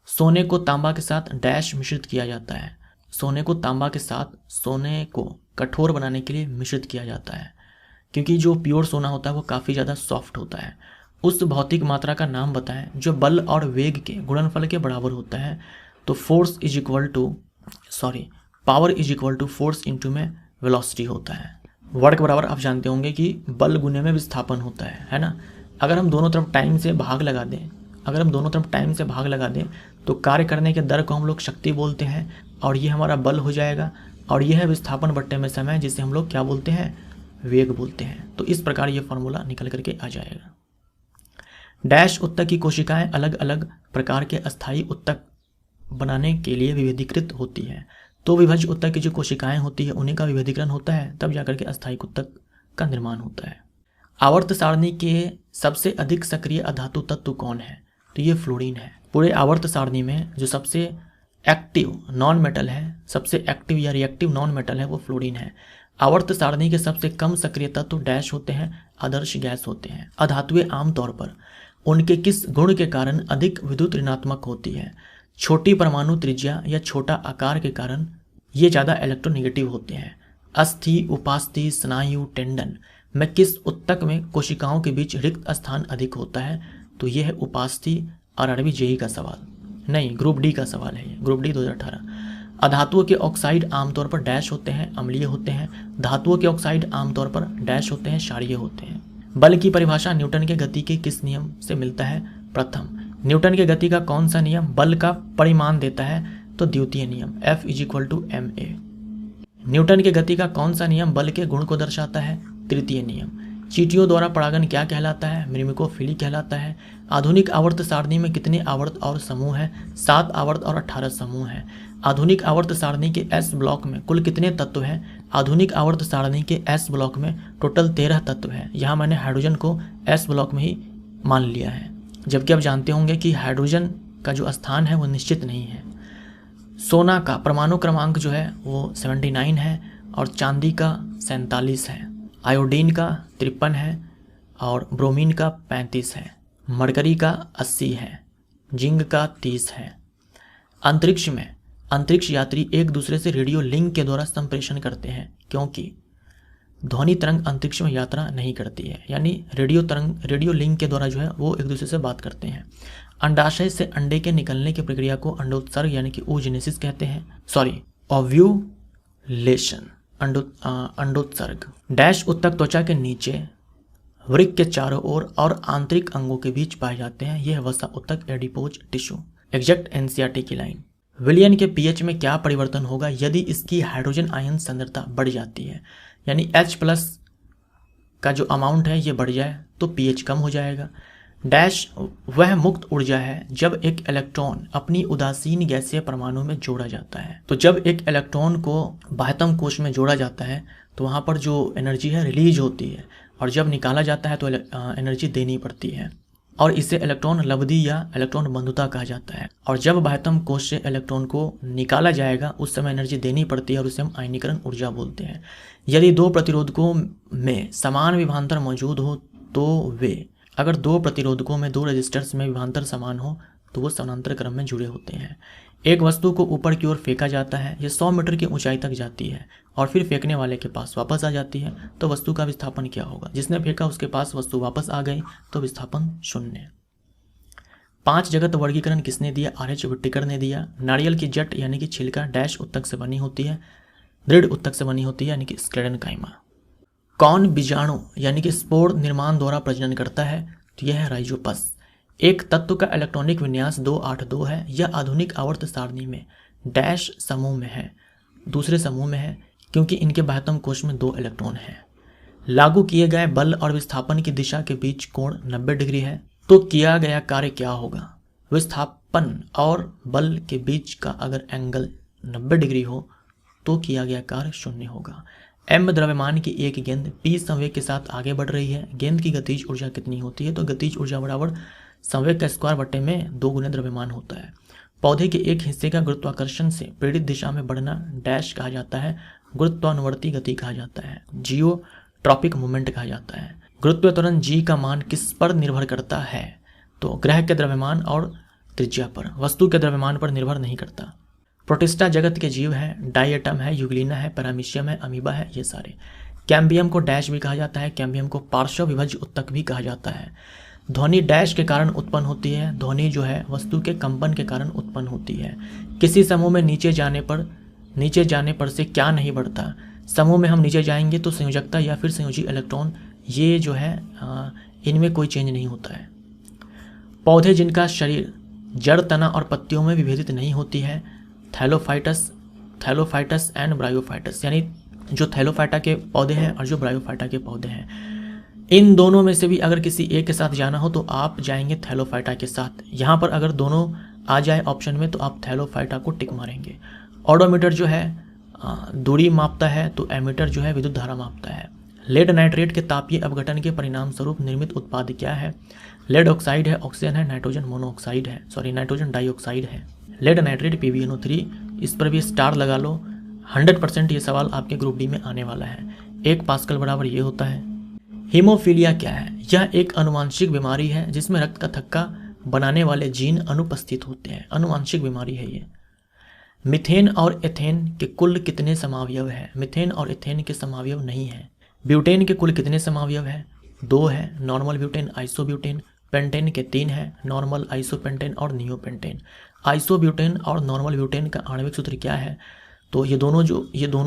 सोने को तांबा के साथ डैश मिश्रित किया जाता है? सोने को तांबा के साथ सोने को कठोर बनाने के लिए मिश्रित किया जाता है, क्योंकि जो प्योर सोना होता है वो काफ़ी ज़्यादा सॉफ्ट होता है। उस भौतिक मात्रा का नाम बताएं जो बल और वेग के गुणनफल के बराबर होता है। तो power is equal to force into में वेलोसिटी होता है। वर्क बराबर आप जानते होंगे कि बल गुने में विस्थापन होता है ना। अगर हम दोनों तरफ टाइम से भाग लगा दें तो कार्य करने के दर को हम लोग शक्ति बोलते हैं और ये हमारा बल हो जाएगा, और ये है विस्थापन बट्टे में समय, जिसे हम लोग क्या बोलते हैं? वेग बोलते हैं। तो इस प्रकार ये फॉर्मूला निकल करके आ जाएगा। डैश उत्तक की कोशिकाएं अलग अलग प्रकार के अस्थायी उत्तक बनाने के लिए विभेदीकृत होती है। तो विभज्य उत्तक की जो कोशिकाएं होती है उन्हीं का विभेदीकरण होता है, तब जाकर के अस्थायी उत्तक का निर्माण होता है। आवर्त सारणी के सबसे अधिक सक्रिय अधातु तत्व कौन है? तो ये फ्लोरीन है। पूरे आवर्त सारणी में जो सबसे एक्टिव नॉन मेटल है, सबसे एक्टिव या रिएक्टिव नॉन मेटल है वो फ्लोरीन है। आवर्त सारणी के सबसे कम सक्रिय तत्व डैश होते हैं, आदर्श गैस होते हैं। अधातुएं आमतौर पर उनके किस गुण के कारण अधिक विद्युत ऋणात्मक होती है? छोटी परमाणु त्रिज्या या छोटा आकार के कारण ये ज़्यादा इलेक्ट्रोनेगेटिव होते हैं। अस्थि, उपास्थि, स्नायु, टेंडन में किस उत्तक में कोशिकाओं के बीच रिक्त स्थान अधिक होता है? तो तो ये है उपास्थि RRB JEE का सवाल, नहीं ग्रुप डी का सवाल है ये, ग्रुप डी 2018। अधातुओं के ऑक्साइड आमतौर पर डैश होते हैं, अम्लीय होते हैं। धातुओं के ऑक्साइड आमतौर पर डैश होते हैं, क्षारीय होते हैं। बल की परिभाषा न्यूटन के गति के किस नियम से मिलता है? प्रथम। न्यूटन के गति का कौन सा नियम बल का परिमाण देता है? तो द्वितीय नियम F = ma। न्यूटन के गति का कौन सा नियम बल के गुण को दर्शाता है? तृतीय नियम। चींटियों द्वारा परागण क्या कहलाता है? मिमिकोफिली कहलाता है। आधुनिक आवर्त सारणी में कितने आवर्त और समूह हैं? 7 आवर्त और 18 समूह हैं। आधुनिक आवर्त सारणी के S ब्लॉक में कुल कितने तत्व हैं? आधुनिक आवर्त सारणी के S ब्लॉक में टोटल 13 तत्व हैं। यहाँ मैंने हाइड्रोजन को S ब्लॉक में ही मान लिया है, जबकि आप जानते होंगे कि हाइड्रोजन का जो स्थान है वो निश्चित नहीं है। सोना का परमाणु क्रमांक जो है वो 79 है और चांदी का 47 है। आयोडीन का 53 है और ब्रोमीन का 35 है। मरकरी का 80 है। जिंक का 30 है। अंतरिक्ष में अंतरिक्ष यात्री एक दूसरे से रेडियो लिंक के द्वारा संप्रेषण करते हैं, क्योंकि ध्वनि तरंग अंतरिक्ष में यात्रा नहीं करती है, यानी रेडियो लिंक के द्वारा जो है वो एक दूसरे से बात करते हैं। अंडाशय से अंडे के निकलने की प्रक्रिया को अंडोत्सर्ग यानी कि oogenesis कहते हैं, ओव्यूलेशन, अंडोत्सर्ग। डैश उत्तक त्वचा के नीचे, वृक्क के चारों ओर और आंतरिक अंगों के बीच पाए जाते हैं। यह वसा उत्तक एडिपोज टिश्यू। एग्जैक्ट NCERT की लाइन। विलयन के pH में क्या परिवर्तन होगा यदि इसकी हाइड्रोजन आयन सांद्रता बढ़ जाती है? यानी H+ का जो अमाउंट है ये बढ़ जाए तो pH कम हो जाएगा। डैश वह मुक्त ऊर्जा है जब एक इलेक्ट्रॉन अपनी उदासीन गैसीय परमाणु में जोड़ा जाता है। तो जब एक इलेक्ट्रॉन को बाह्यतम कोश में जोड़ा जाता है तो वहाँ पर जो एनर्जी है रिलीज होती है, और जब निकाला जाता है तो एनर्जी देनी पड़ती है, और इसे इलेक्ट्रॉन लब्धि या इलेक्ट्रॉन बंधुता कहा जाता है। और जब बाह्यतम कोश से इलेक्ट्रॉन को निकाला जाएगा उस समय एनर्जी देनी पड़ती है और उसे हम आयनीकरण ऊर्जा बोलते हैं। यदि दो प्रतिरोधकों में समान विभवांतर मौजूद हो तो वे, अगर दो प्रतिरोधकों में दो रेजिस्टर्स में विभवांतर समान हो तो वो समानांतर क्रम में जुड़े होते हैं। एक वस्तु को ऊपर की ओर फेंका जाता है, यह 100 मीटर की ऊंचाई तक जाती है और फिर फेंकने वाले के पास वापस आ जाती है, तो वस्तु का विस्थापन क्या होगा? जिसने फेंका उसके पास वस्तु वापस आ गई तो विस्थापन 0। 5 जगत वर्गीकरण किसने दिया? RH विट्टिकर ने दिया। नारियल की जट यानी कि छिलका डैश उत्तक से बनी होती है, दृढ़ उत्तक से बनी होती है यानी कि स्क्लेरेनकाइमा। कौन बीजाणु यानी कि स्पोर निर्माण द्वारा प्रजनन करता है? तो यह है राइजोपस। एक तत्व का इलेक्ट्रॉनिक विन्यास 282 है। यह आधुनिक आवर्त सारणी में डैश समूह में है, दूसरे समूह में है, क्योंकि इनके बाह्यतम कोश में 2 इलेक्ट्रॉन हैं। लागू किए गए बल और विस्थापन की दिशा के बीच कोण 90 डिग्री है, तो किया गया कार्य क्या होगा? विस्थापन और बल के बीच का अगर एंगल 90 डिग्री हो तो किया गया कार्य 0 होगा। m द्रव्यमान की एक गेंद p संवेग के साथ आगे बढ़ रही है। गेंद की गतिज ऊर्जा कितनी होती है? तो गतिज ऊर्जा बराबर संवेग का स्क्वायर बटे में 2 गुना द्रव्यमान होता है। पौधे के एक हिस्से का गुरुत्वाकर्षण से प्रेरित दिशा में बढ़ना डैश कहा जाता है, गुरुत्वानुवर्ती गति कहा जाता है, जियोट्रॉपिक मूवमेंट कहा जाता है। गुरुत्व त्वरण g का मान किस पर निर्भर करता है? तो ग्रह के द्रव्यमान और त्रिज्या पर, वस्तु के द्रव्यमान पर निर्भर नहीं करता। प्रोटिस्टा जगत के जीव है, डायटम है, यूग्लिना है, पैरामीशियम है, अमीबा है, ये सारे। कैम्बियम को डैश भी कहा जाता है, कैम्बियम को पार्श्व विभज्य उत्तक भी कहा जाता है। ध्वनि डैश के कारण उत्पन्न होती है, ध्वनि जो है वस्तु के कंपन के कारण उत्पन्न होती है। किसी समूह में नीचे जाने पर से क्या नहीं बढ़ता? समूह में हम नीचे जाएंगे तो संयोजकता या फिर संयोजी इलेक्ट्रॉन ये जो है इनमें कोई चेंज नहीं होता है। पौधे जिनका शरीर जड़, तना और पत्तियों में विभेदित नहीं होती है, थैलोफाइटस एंड ब्रायोफाइटस, यानी जो थैलोफाइटा के पौधे हैं और जो ब्रायोफाइटा के पौधे हैं। इन दोनों में से भी अगर किसी एक के साथ जाना हो तो आप जाएंगे थैलोफाइटा के साथ। यहाँ पर अगर दोनों आ जाए ऑप्शन में तो आप थैलोफाइटा को टिक मारेंगे। ऑडोमीटर जो है दूरी मापता है, तो एमीटर जो है विद्युत धारा मापता है। लेड नाइट्रेट के तापीय अपघटन के परिणाम स्वरूप निर्मित उत्पाद क्या है? लेड ऑक्साइड है, ऑक्सीजन है, नाइट्रोजन मोनोऑक्साइड है, नाइट्रोजन डाइऑक्साइड है। लेड नाइट्रेट PbNO3, इस पर भी स्टार लगा लो। 100% ये सवाल आपके ग्रुप डी में आने वाला है। 1 पास्कल बराबर ये होता है। हीमोफीलिया क्या है? यह एक अनुवांशिक बीमारी है जिसमें रक्त का थक्का बनाने वाले जीन अनुपस्थित होते हैं। अनुवांशिक बीमारी है ये। मीथेन और एथेन के कुल कितने समावयव है? मीथेन और एथेन के समावयव नहीं है। ब्यूटेन के कुल कितने समावयव है? 2 है, नॉर्मल ब्यूटेन, आइसोब्यूटेन, पेंटेन के 3 हैं, नॉर्मल, आइसोपेंटेन और नियोपेंटेन। आइसोब्यूटेन और नॉर्मल ब्यूटेन का आणविक सूत्र क्या है? तो ये दोनों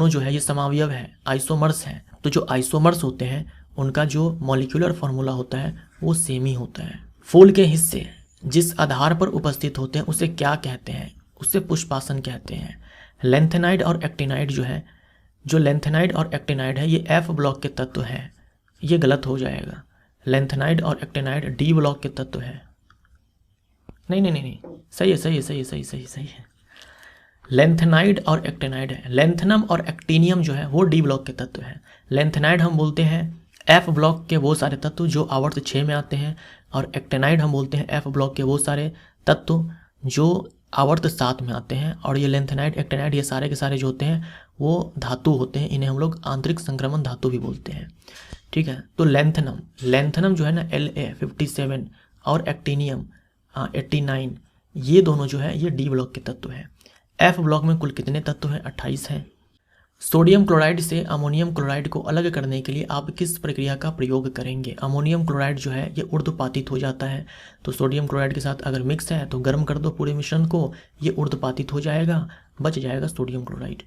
जो है ये समावयव है, आइसोमर्स हैं। तो जो आइसोमर्स होते हैं उनका जो मॉलिक्यूलर फार्मूला होता है वो सेम ही होता है। फूल के हिस्से जिस आधार पर उपस्थित होते हैं उसे क्या कहते हैं? उसे पुष्पासन कहते हैं। लेंथेनाइड और एक्टिनाइड जो लेंथेनाइड और एक्टिनाइड है ये एफ ब्लॉक के तत्व हैं। ये गलत हो जाएगा। लेंथेनाइड और एक्टिनाइड डी ब्लॉक के तत्व है। नहीं, सही है। लेंथेनाइड और एक्टिनाइड है। लेंथेनम और एक्टिनियम जो है वो डी ब्लॉक के तत्व है। लेंथेनाइड हम बोलते हैं एफ ब्लॉक के वो सारे तत्व जो आवर्त 6 में आते हैं, और एक्टिनाइड हम बोलते हैं एफ ब्लॉक के वो सारे तत्व जो आवर्त 7 में आते हैं। और ये लेंथेनाइड, एक्टिनाइड, ये सारे के सारे जो होते हैं वो धातु होते हैं। इन्हें हम लोग आंतरिक संक्रमण धातु भी बोलते हैं। ठीक है, तो लेंथेनम जो है ना La57 और एक्टिनियम 89, ये दोनों जो है ये डी ब्लॉक के तत्व हैं। एफ ब्लॉक में कुल कितने तत्व हैं? 28 हैं। सोडियम क्लोराइड से अमोनियम क्लोराइड को अलग करने के लिए आप किस प्रक्रिया का प्रयोग करेंगे? अमोनियम क्लोराइड जो है ये ऊर्ध्वपातित हो जाता है, तो सोडियम क्लोराइड के साथ अगर मिक्स है तो गर्म कर दो पूरे मिश्रण को, ये ऊर्ध्वपातित हो जाएगा, बच जाएगा सोडियम क्लोराइड।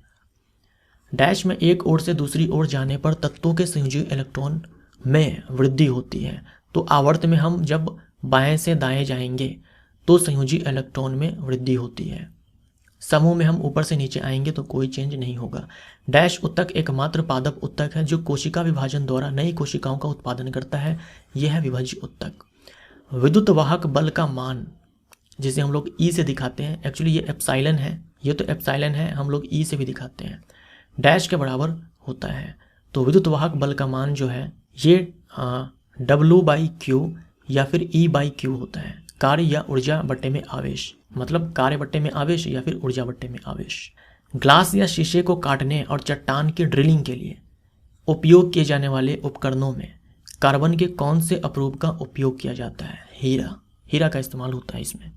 डैश में एक ओर से दूसरी ओर जाने पर तत्वों के संयोजी इलेक्ट्रॉन में वृद्धि होती है। तो आवर्त में हम जब बाएं से दाएं जाएंगे तो संयोजी इलेक्ट्रॉन में वृद्धि होती है। समूह में हम ऊपर से नीचे आएंगे तो कोई चेंज नहीं होगा। डैश उत्तक एकमात्र पादप उत्तक है जो कोशिका विभाजन द्वारा नई कोशिकाओं का उत्पादन करता है। यह है विभाज्य उत्तक। विद्युत वाहक बल का मान जिसे हम लोग ई से दिखाते हैं, एक्चुअली ये एप्सिलॉन है, ये तो एप्सिलॉन है, हम लोग ई से भी दिखाते हैं, डैश के बराबर होता है। तो विद्युत वाहक बल का मान जो है ये W/Q या फिर E/Q होता है। कार्य या ऊर्जा बट्टे में आवेश, मतलब कार्य बट्टे में आवेश या फिर ऊर्जा बट्टे में आवेश। ग्लास या शीशे को काटने और चट्टान की ड्रिलिंग के लिए उपयोग किए जाने वाले उपकरणों में कार्बन के कौन से अपरूप का उपयोग किया जाता है? हीरा का इस्तेमाल होता है इसमें।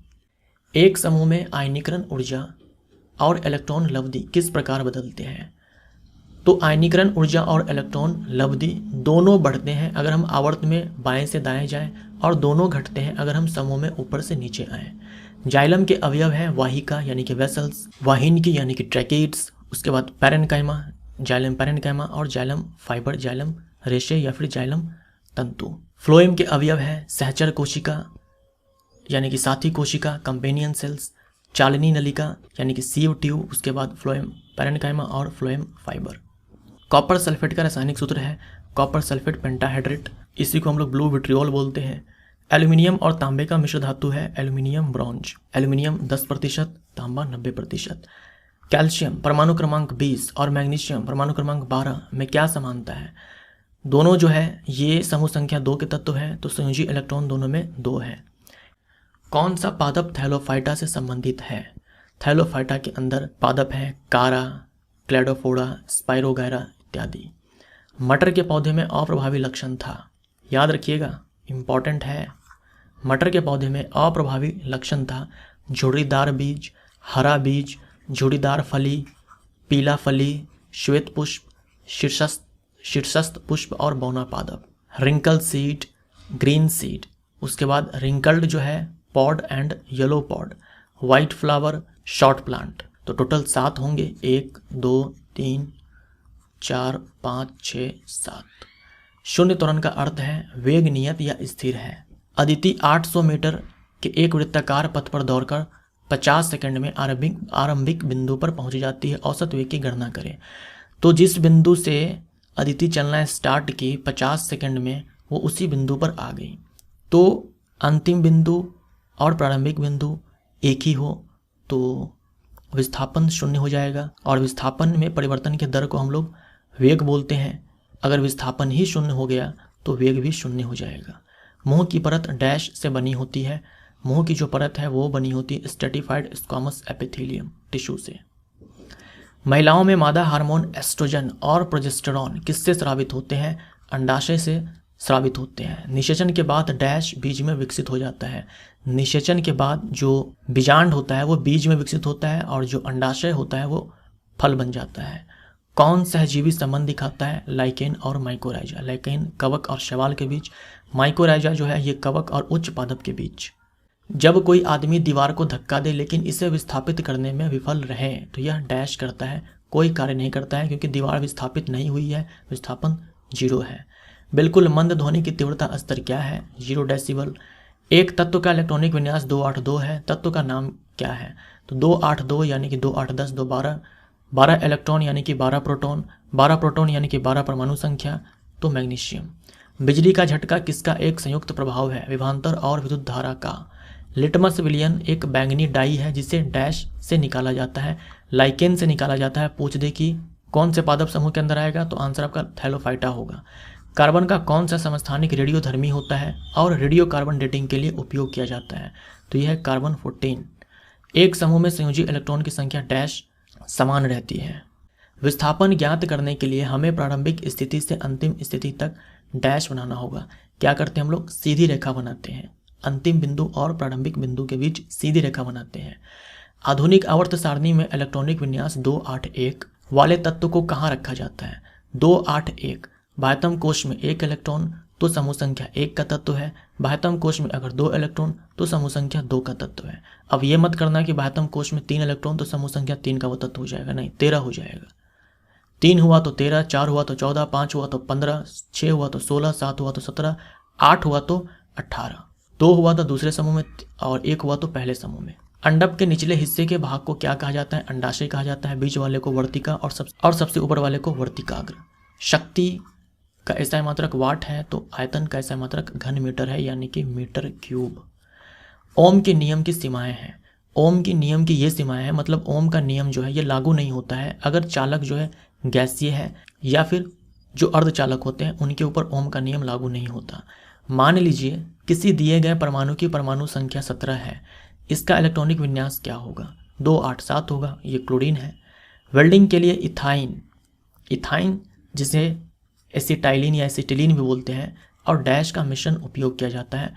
एक समूह में आयनीकरण ऊर्जा और इलेक्ट्रॉन लब्धि किस प्रकार बदलते हैं? तो आयनीकरण ऊर्जा और इलेक्ट्रॉन लब्धि दोनों बढ़ते हैं अगर हम आवर्त में बाएं से दाएं जाएं, और दोनों घटते हैं अगर हम समूह में ऊपर से नीचे आएं। जाइलम के अवयव हैं वाहिका यानी कि वेसल्स, वाहिनी यानी कि ट्रैकेट्स, उसके बाद पैरेन्काइमा, जाइलम पैरेन्काइमा, और जाइलम फाइबर, जाइलम रेशे या फिर जाइलम तंतु। फ्लोएम के अवयव हैं सहचर कोशिका यानी कि साथी कोशिका, कंपेनियन सेल्स, चालनी नलिका यानी कि सीव ट्यूब, उसके बाद फ्लोएम पैरेन्काइमा और फ्लोएम फाइबर। कॉपर सल्फेट का रासायनिक सूत्र है कॉपर सल्फेट पेंटाहाइड्रेट, इसी को हम लोग ब्लू विट्रियोल बोलते हैं। एल्यूमिनियम और तांबे का मिश्र धातु है एल्यूमिनियम ब्रॉन्ज। एल्यूमिनियम 10%, तांबा 90%। कैल्शियम परमाणु क्रमांक 20 और मैग्नीशियम परमाणु क्रमांक 12 में क्या समानता है? दोनों जो है ये समूह संख्या 2 के तत्व हैं, तो संयोजी इलेक्ट्रॉन दोनों में 2 है। कौन सा पादप थैलोफाइटा से संबंधित है? थैलोफाइटा के अंदर पादप है कारा, क्लेडोफोरा, स्पाइरोगैरा इत्यादि। मटर के पौधे में अप्रभावी लक्षण था, याद रखिएगा, इम्पॉर्टेंट है। मटर के पौधे में अप्रभावी लक्षण था झुर्रीदार बीज, हरा बीज, झुर्रीदार फली, पीला फली, श्वेत पुष्प, शीर्षस्थ पुष्प और बौना पादप। रिंकल सीड, ग्रीन सीड, उसके बाद रिंकल्ड जो है pod and yellow pod, white flower, short plant. तो टोटल 7 होंगे, 1 2 3 4 5 6 7। शून्य त्वरण का अर्थ है वेग नियत या स्थिर है। अदिति 800 मीटर के एक वृत्ताकार पथ पर दौड़कर 50 सेकंड में आरंभिक बिंदु पर पहुंच जाती है। औसत वेग की गणना करें। तो जिस बिंदु से अदिति चलना स्टार्ट की 50 सेकंड में वो उसी बिंदु पर आ गई, तो अंतिम बिंदु और प्रारंभिक बिंदु एक ही हो तो विस्थापन 0 हो जाएगा, और विस्थापन में परिवर्तन के दर को हम लोग वेग बोलते हैं। अगर विस्थापन ही 0 हो गया तो वेग भी 0 हो जाएगा। मुंह की परत डैश से बनी होती है। मुंह की जो परत है वो बनी होती है स्ट्रेटिफाइड स्क्वामस एपिथेलियम टिश्यू से। महिलाओं में मादा हार्मोन एस्ट्रोजन और प्रोजेस्टेरॉन किससे स्रावित होते हैं? अंडाशय से स्रावित होते हैं। निषेचन के बाद डैश बीज में विकसित हो जाता है। निषेचन के बाद जो बीजांड होता है वो बीज में विकसित होता है, और जो अंडाशय होता है वो फल बन जाता है। कौन सहजीवी संबंध दिखाता है? लाइकेन और माइकोराइजा। लाइकेन कवक और शैवाल के बीच, माइकोराइजा जो है ये कवक और उच्च पादप के बीच। जब कोई आदमी दीवार को धक्का दे लेकिन इसे विस्थापित करने में विफल रहे तो यह डैश करता है, कोई कार्य नहीं करता है क्योंकि दीवार विस्थापित नहीं हुई है, विस्थापन 0 है। बिल्कुल मंद ध्वनि की तीव्रता स्तर क्या है? 0 डेसिबल। एक तत्व का इलेक्ट्रॉनिक विन्यास 282 है, तत्व का नाम क्या है? तो 282 यानी कि 2 8 10 2 12, 12 इलेक्ट्रॉन यानी कि 12 प्रोटॉन, 12 प्रोटॉन यानी कि 12 परमाणु संख्या, तो मैग्नीशियम। बिजली का झटका किसका एक संयुक्त प्रभाव है? विभवांतर और विद्युत धारा का। लिटमस विलियन एक बैंगनी डाई है जिसे डैश से निकाला जाता है, लाइकेन से निकाला जाता है। पूछ दे कि कौन से पादप समूह के अंदर आएगा, तो आंसर आपका थैलोफाइटा होगा। कार्बन का कौन सा समस्थानिक रेडियोधर्मी होता है और रेडियो कार्बन डेटिंग के लिए उपयोग किया जाता है? तो यह है कार्बन 14। एक समूह में संयोजी इलेक्ट्रॉन की संख्या डैश समान रहती है। विस्थापन ज्ञात करने के लिए हमें प्रारंभिक स्थिति से अंतिम स्थिति तक डैश बनाना होगा। क्या करते हैं हम लोग? सीधी रेखा बनाते हैं, अंतिम बिंदु और प्रारंभिक बिंदु के बीच सीधी रेखा बनाते हैं। आधुनिक आवर्त सारणी में इलेक्ट्रॉनिक विन्यास 281 वाले तत्व को कहाँ रखा जाता है? 281 बाह्यतम कोश में 1 इलेक्ट्रॉन तो समूह संख्या 1 का तत्व है। बाह्यतम कोश में अगर 2 इलेक्ट्रॉन तो समूह संख्या 2 का तत्व है। अब ये मत करना कि बाह्यतम कोश में 3 इलेक्ट्रॉन तो समूह संख्या 3 का वो तत्व हो जाएगा, नहीं, 13 हो जाएगा। 3 हुआ तो 13, 4 हुआ तो 14, 5 हुआ तो 15, 6 हुआ तो 16, 7 हुआ तो 17, 8 हुआ तो 18, 2 हुआ तो दूसरे समूह में और 1 हुआ तो पहले समूह में। अंडक के निचले हिस्से के भाग को क्या कहा जाता है? अंडाशय कहा जाता है। बीच वाले को वर्तिका और सबसे ऊपर वाले को वर्तिकाग्र। शक्ति का ऐसा मात्रक वाट है, तो आयतन का ऐसा मात्रक घन मीटर है यानी कि मीटर क्यूब। ओम के नियम की सीमाएं हैं। ओम की नियम की ये सीमाएं हैं, मतलब ओम का नियम जो है ये लागू नहीं होता है अगर चालक जो है गैसीय है या फिर जो अर्धचालक होते हैं उनके ऊपर ओम का नियम लागू नहीं होता। मान लीजिए किसी दिए गए परमाणु की परमाणु संख्या 17 है, इसका इलेक्ट्रॉनिक विन्यास क्या होगा? 287 होगा, ये क्लोरीन है। वेल्डिंग के लिए इथाइन जिसे एसिटाइलिन या एसिटिलीन भी बोलते हैं और डैश का मिश्रण उपयोग किया जाता है।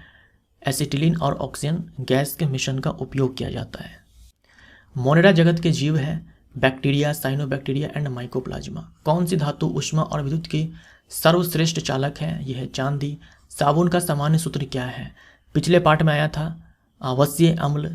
एसिटिलीन और ऑक्सीजन गैस के मिश्रण का उपयोग किया जाता है। मोनेरा जगत के जीव है बैक्टीरिया, साइनोबैक्टीरिया एंड माइकोप्लाज्मा। कौन सी धातु ऊष्मा और विद्युत की सर्वश्रेष्ठ चालक है? यह है चांदी। साबुन का सामान्य सूत्र क्या है? पिछले पार्ट में आया था आवासीय अम्ल,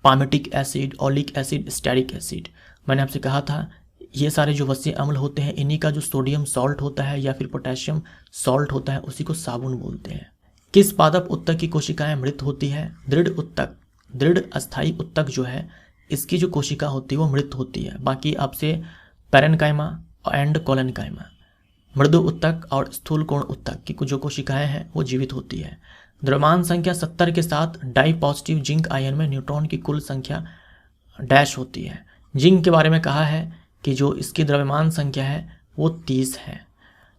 palmitic acid, oleic acid, stearic acid. मैंने आपसे कहा था ये सारे जो वसीय अम्ल होते हैं इन्हीं का जो सोडियम सॉल्ट होता है या फिर पोटेशियम सॉल्ट होता है उसी को साबुन बोलते हैं। किस पादप उत्तक की कोशिकाएं मृत होती है? दृढ़ उत्तक, दृढ़ अस्थायी उत्तक जो है इसकी जो कोशिका होती है वो मृत होती है। बाकी आपसे पैरेनकाइमा एंड कोलेनकाइमा, मृदु उत्तक और स्थूल कोण उत्तक की जो कोशिकाएं हैं वो जीवित होती है। द्रव्यमान संख्या 70 के साथ डाई पॉजिटिव जिंक आयन में न्यूट्रॉन की कुल संख्या डैश होती है। जिंक के बारे में कहा है कि जो इसकी द्रव्यमान संख्या है वो 30 है।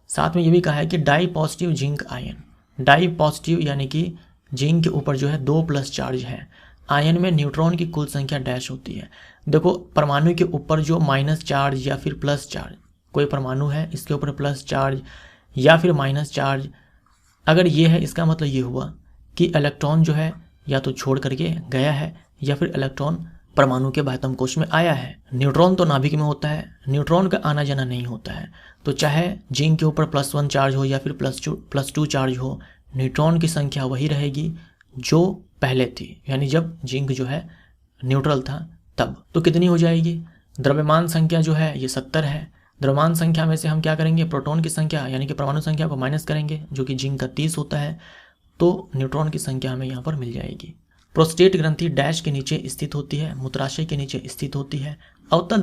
साथ में ये भी कहा है कि di positive zinc ion, di positive यानी कि जिंक के ऊपर जो है 2+ चार्ज है, आयन में न्यूट्रॉन की कुल संख्या डैश होती है। देखो परमाणु के ऊपर जो माइनस चार्ज या फिर प्लस चार्ज, कोई परमाणु है इसके ऊपर प्लस चार्ज या फिर माइनस चार्ज अगर ये है, इसका मतलब ये हुआ कि इलेक्ट्रॉन जो है या तो छोड़ करके गया है या फिर इलेक्ट्रॉन परमाणु के बाह्यतम कोश में आया है। न्यूट्रॉन तो नाभिक में होता है, न्यूट्रॉन का आना जाना नहीं होता है। तो चाहे जिंक के ऊपर +1 चार्ज हो या फिर +2 चार्ज हो, न्यूट्रॉन की संख्या वही रहेगी जो पहले थी, यानी जब जिंक जो है न्यूट्रल था तब। तो कितनी हो जाएगी? द्रव्यमान संख्या जो है ये 70 है। द्रव्यमान संख्या में से हम क्या करेंगे? प्रोटॉन की संख्या यानी कि परमाणु संख्या को माइनस करेंगे जो कि जिंक का 30 होता है, तो न्यूट्रॉन की संख्या हमें यहाँ पर मिल जाएगी। प्रोस्टेट ग्रंथि डैश के नीचे स्थित होती है, मूत्राशय के नीचे स्थित होती है। अवतल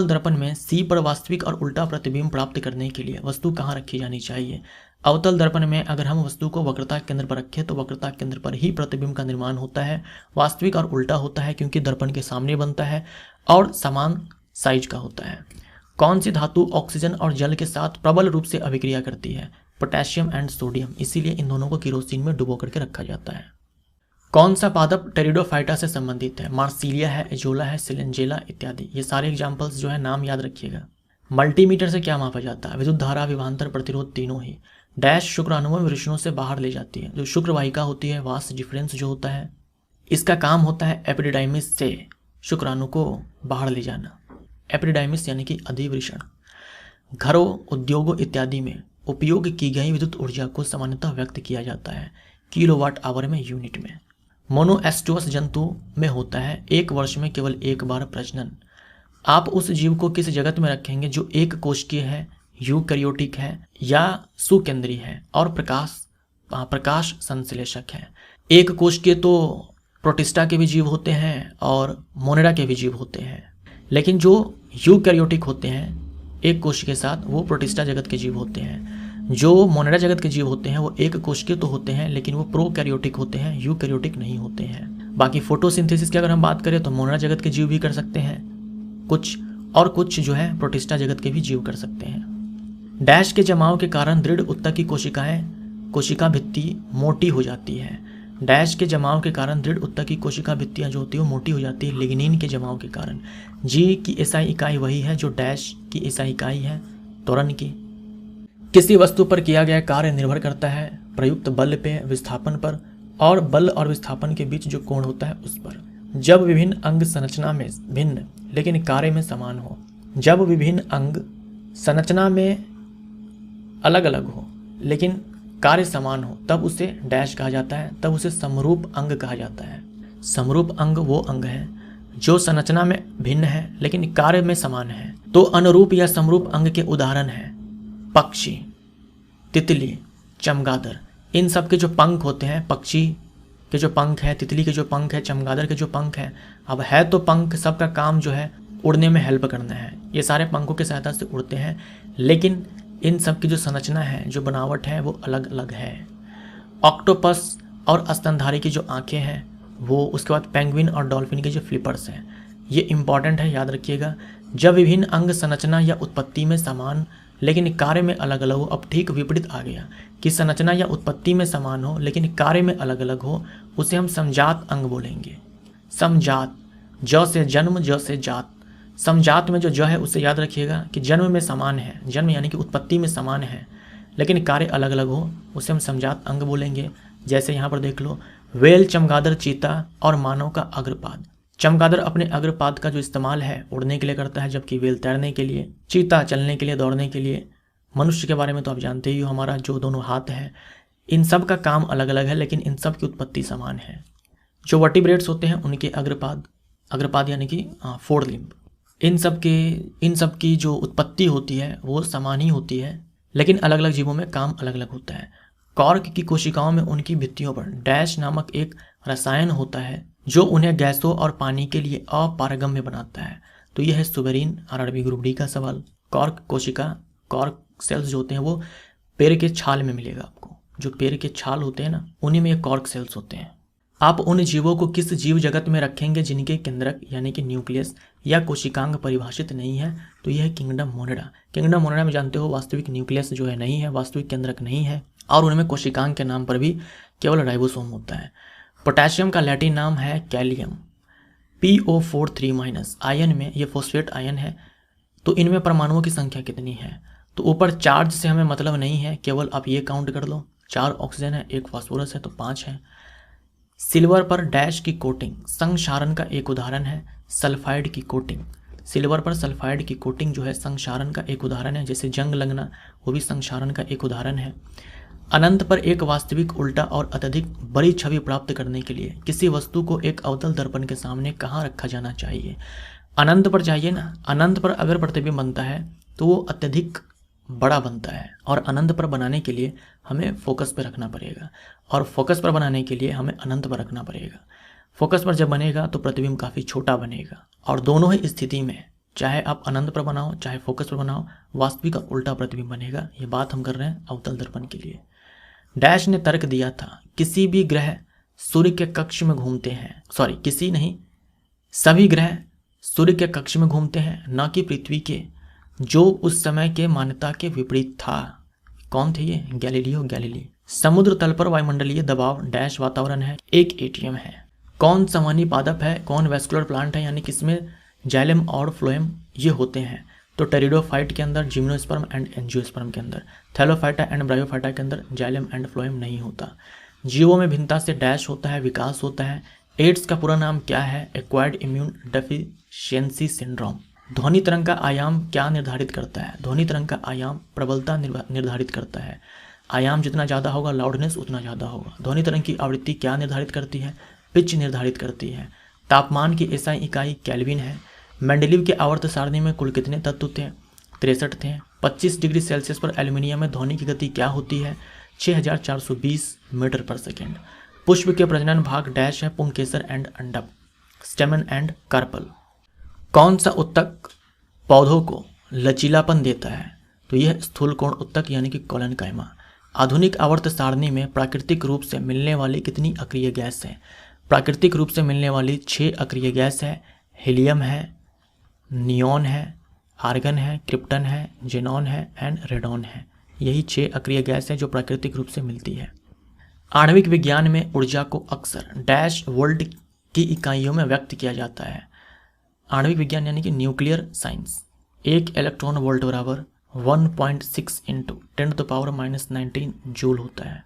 दर्पण में C पर वास्तविक और उल्टा प्रतिबिंब प्राप्त करने के लिए वस्तु कहाँ रखी जानी चाहिए? अवतल दर्पण में अगर हम वस्तु को वक्रता केंद्र पर रखें तो वक्रता केंद्र पर ही प्रतिबिंब का निर्माण होता है। वास्तविक और उल्टा होता है क्योंकि दर्पण के सामने बनता है और समान साइज का होता है। कौन सी धातु ऑक्सीजन और जल के साथ प्रबल रूप से अभिक्रिया करती है? पोटेशियम एंड सोडियम, इसीलिए इन दोनों को केरोसिन में डुबो करके रखा जाता है। कौन सा पादप टेरिडोफाइटा से संबंधित है? मार्सिलिया है, एजोला है, सिलेंजेला इत्यादि। ये सारे एग्जाम्पल्स जो है नाम याद रखिएगा। मल्टीमीटर से क्या मापा जाता है? विद्युत धारा, विभवांतर, प्रतिरोध, तीनों ही। डैश शुक्र अनुमव वृषणों से बाहर ले जाती है। जो शुक्र वाहिका होती है, वास डिफरेंस जो होता है, इसका काम होता है एपिडिडाइमिस से शुक्राणु को बाहर ले जाना। एपिडिडाइमिस यानी कि अधिवृषण। घरों, उद्योगों इत्यादि में उपयोग की गई विद्युत ऊर्जा को सामान्यतः व्यक्त किया जाता है किलोवाट आवर में, यूनिट में। मोनोएस्टुअस जंतु में होता है 1 वर्ष में केवल 1 बार प्रजनन। आप उस जीव को किस जगत में रखेंगे जो एक कोशिकीय है, यूकैरियोटिक है या सुकेंद्रीय है और प्रकाश संश्लेषक है। एक कोशिकीय तो प्रोटिस्टा के भी जीव होते हैं और मोनेरा के भी जीव होते हैं, लेकिन जो यूकैरियोटिक होते हैं एक कोशिकीय के साथ, वो प्रोटिस्टा जगत के जीव होते हैं। जो मोनेरा जगत के जीव होते हैं वो एक कोशिकीय तो होते हैं, लेकिन वो प्रोकैरियोटिक होते हैं, यूकैरियोटिक नहीं होते हैं। बाकी फोटोसिंथेसिस की अगर हम बात करें तो मोनेरा जगत के जीव भी कर सकते हैं कुछ, और कुछ जो है प्रोटिस्टा जगत के भी जीव कर सकते हैं। डैश के जमाव के कारण दृढ़ उत्तक की कोशिका भित्ति मोटी हो जाती है। डैश के जमाव के कारण दृढ़ उत्तक की कोशिका भित्तियाँ जो होती है वो मोटी हो जाती है लिग्निन के जमाव के कारण। जी की एसआई इकाई वही है जो डैश की एसआई इकाई है त्वरण की। किसी वस्तु पर किया गया कार्य निर्भर करता है प्रयुक्त बल पे, विस्थापन पर, और बल और विस्थापन के बीच जो कोण होता है उस पर। जब विभिन्न अंग संरचना में भिन्न लेकिन कार्य में समान हो, जब विभिन्न अंग संरचना में अलग अलग हो लेकिन कार्य समान हो, तब उसे डैश कहा जाता है, तब उसे समरूप अंग कहा जाता है। समरूप अंग वो अंग है जो संरचना में भिन्न है लेकिन कार्य में समान है। तो अनुरूप या समरूप अंग के उदाहरण हैं पक्षी, तितली, चमगादड़। इन सब के जो पंख होते हैं, पक्षी के जो पंख है, तितली के जो पंख है, चमगादड़ के जो पंख है, अब है तो पंख सबका काम जो है उड़ने में हेल्प करना है, ये सारे पंखों की सहायता से उड़ते हैं, लेकिन इन सब की जो संरचना है, जो बनावट है, वो अलग अलग है। ऑक्टोपस और स्तनधारी की जो आंखें हैं वो, उसके बाद पेंगुइन और डॉल्फिन के जो फ्लिपर्स हैं, ये इंपॉर्टेंट है, याद रखिएगा। जब विभिन्न अंग संरचना या उत्पत्ति में समान लेकिन कार्य में अलग अलग हो, अब ठीक विपरीत आ गया कि संरचना या उत्पत्ति में समान हो लेकिन कार्य में अलग अलग हो, उसे हम समजात अंग बोलेंगे। समजात, ज से जन्म, ज से जात। समजात में जो ज है उसे याद रखिएगा कि जन्म में समान है, जन्म यानी कि उत्पत्ति में समान है लेकिन कार्य अलग अलग हो, उसे हम समजात अंग बोलेंगे। जैसे यहाँ पर देख लो, वेल, चमगादड़, चीता और मानव का अग्रपाद। चमगादड़ अपने अग्रपाद का जो इस्तेमाल है उड़ने के लिए करता है, जबकि वेल तैरने के लिए, चीता चलने के लिए, दौड़ने के लिए। मनुष्य के बारे में तो आप जानते ही हो, हमारा जो दोनों हाथ है, इन सब का काम अलग अलग है लेकिन इन सब की उत्पत्ति समान है। जो वर्टिब्रेट्स होते हैं उनके अग्रपाद यानी कि फोर लिम्ब, इन सब की जो उत्पत्ति होती है वो समान ही होती है लेकिन अलग अलग जीवों में काम अलग अलग होता है। कॉर्क की कोशिकाओं में उनकी भित्तियों पर डैश नामक एक रसायन होता है जो उन्हें गैसों और पानी के लिए अपारगम्य बनाता है। तो यह है सुबेरीन आरआरबी ग्रुप डी का सवाल। कॉर्क कोशिका, कॉर्क सेल्स जो होते हैं वो पेड़ के छाल में मिलेगा आपको, जो पेड़ के छाल होते हैं ना, उन्हीं में ये कॉर्क सेल्स होते हैं। आप उन जीवों को किस जीव जगत में रखेंगे जिनके केंद्रक यानी कि न्यूक्लियस या कोशिकांग परिभाषित नहीं है? तो यह है किंगडम मोनेरा। किंगडम मोनेरा में जानते हो वास्तविक न्यूक्लियस जो है नहीं है, वास्तविक केंद्रक नहीं है, और उनमें कोशिकांग के नाम पर भी केवल राइबोसोम होता है। पोटेशियम का लैटिन नाम है कैलियम, PO4 3-। आयन में ये फॉस्फेट आयन है। तो इनमें परमाणुओं की संख्या कितनी है? तो ऊपर चार्ज से हमें मतलब नहीं है, केवल आप ये काउंट कर लो, 4 ऑक्सीजन है, 1 फास्फोरस है, तो 5 है। सिल्वर पर डैश की कोटिंग संक्षारण का एक उदाहरण है सल्फाइड की कोटिंग। सिल्वर पर सल्फाइड की कोटिंग जो है संक्षारण का एक उदाहरण है, जैसे जंग लगना वो भी संक्षारण का एक उदाहरण है। अनंत पर एक वास्तविक, उल्टा और अत्यधिक बड़ी छवि प्राप्त करने के लिए किसी वस्तु को एक अवतल दर्पण के सामने कहाँ रखा जाना चाहिए? अनंत पर चाहिए ना। अनंत पर अगर प्रतिबिंब बनता है तो वो अत्यधिक बड़ा बनता है, और अनंत पर बनाने के लिए हमें फोकस पर रखना पड़ेगा, और फोकस पर बनाने के लिए हमें अनंत पर रखना पड़ेगा। फोकस पर जब बनेगा तो प्रतिबिंब काफ़ी छोटा बनेगा, और दोनों ही स्थिति में चाहे आप अनंत पर बनाओ चाहे फोकस पर बनाओ, वास्तविक का उल्टा प्रतिबिंब बनेगा। ये बात हम कर रहे हैं अवतल दर्पण के लिए। डैश ने तर्क दिया था किसी भी ग्रह सूर्य के कक्ष में घूमते हैं, सभी ग्रह सूर्य के कक्ष में घूमते हैं, न कि पृथ्वी के, जो उस समय के मान्यता के विपरीत था। कौन थे ये? Galileo Galilei. समुद्र तल पर वायुमंडलीय दबाव डैश वातावरण है, 1 ATM है। कौन संवहनी पादप है? कौन वेस्कुलर प्लांट है, यानी किसमें जाइलम और फ्लोएम ये होते हैं? तो टेरिडोफाइट के अंदर, जिम्नोस्पर्म एंड एंजियोस्पर्म के अंदर, थैलोफाइटा एंड ब्रायोफाइटा के अंदर जाइलम एंड फ्लोएम नहीं होता। जीवों में भिन्नता से डैश होता है, विकास होता है। एड्स का पूरा नाम क्या है? Acquired immune deficiency syndrome. ध्वनि तरंग का आयाम क्या निर्धारित करता है? ध्वनि तरंग का आयाम प्रबलता निर्धारित करता है। आयाम जितना ज़्यादा होगा लाउडनेस उतना ज़्यादा होगा। ध्वनि तरंग की आवृत्ति क्या निर्धारित करती है? पिच निर्धारित करती है। तापमान की एसआई इकाई केल्विन है। मेंडलीव के आवर्त सारणी में कुल कितने तत्व थे? 63 थे। 25 डिग्री सेल्सियस पर एल्यूमिनियम में ध्वनि की गति क्या होती है? 6420 मीटर पर सेकेंड। पुष्प के प्रजनन भाग डैश है? पुंकेसर एंड अंडक, स्टेमन एंड कार्पल। कौन सा उत्तक पौधों को लचीलापन देता है? तो यह स्थूल कोण उत्तक यानी कि कोलेनकाइमा। आधुनिक आवर्त सारणी में प्राकृतिक रूप से मिलने वाली कितनी अक्रिय गैस है? प्राकृतिक रूप से मिलने वाली 6 अक्रिय गैस है। हीलियम है, नियॉन है, आर्गन है, क्रिप्टन है, जेनॉन है एंड रेडॉन है। यही 6 अक्रिय गैस है जो प्राकृतिक रूप से मिलती है। आणविक विज्ञान में ऊर्जा को अक्सर डैश वोल्ट की इकाइयों में व्यक्त किया जाता है। आणविक विज्ञान यानी कि न्यूक्लियर साइंस। 1 इलेक्ट्रॉन वोल्ट बराबर 1.6 इंटू 10⁻⁻19 जूल होता है।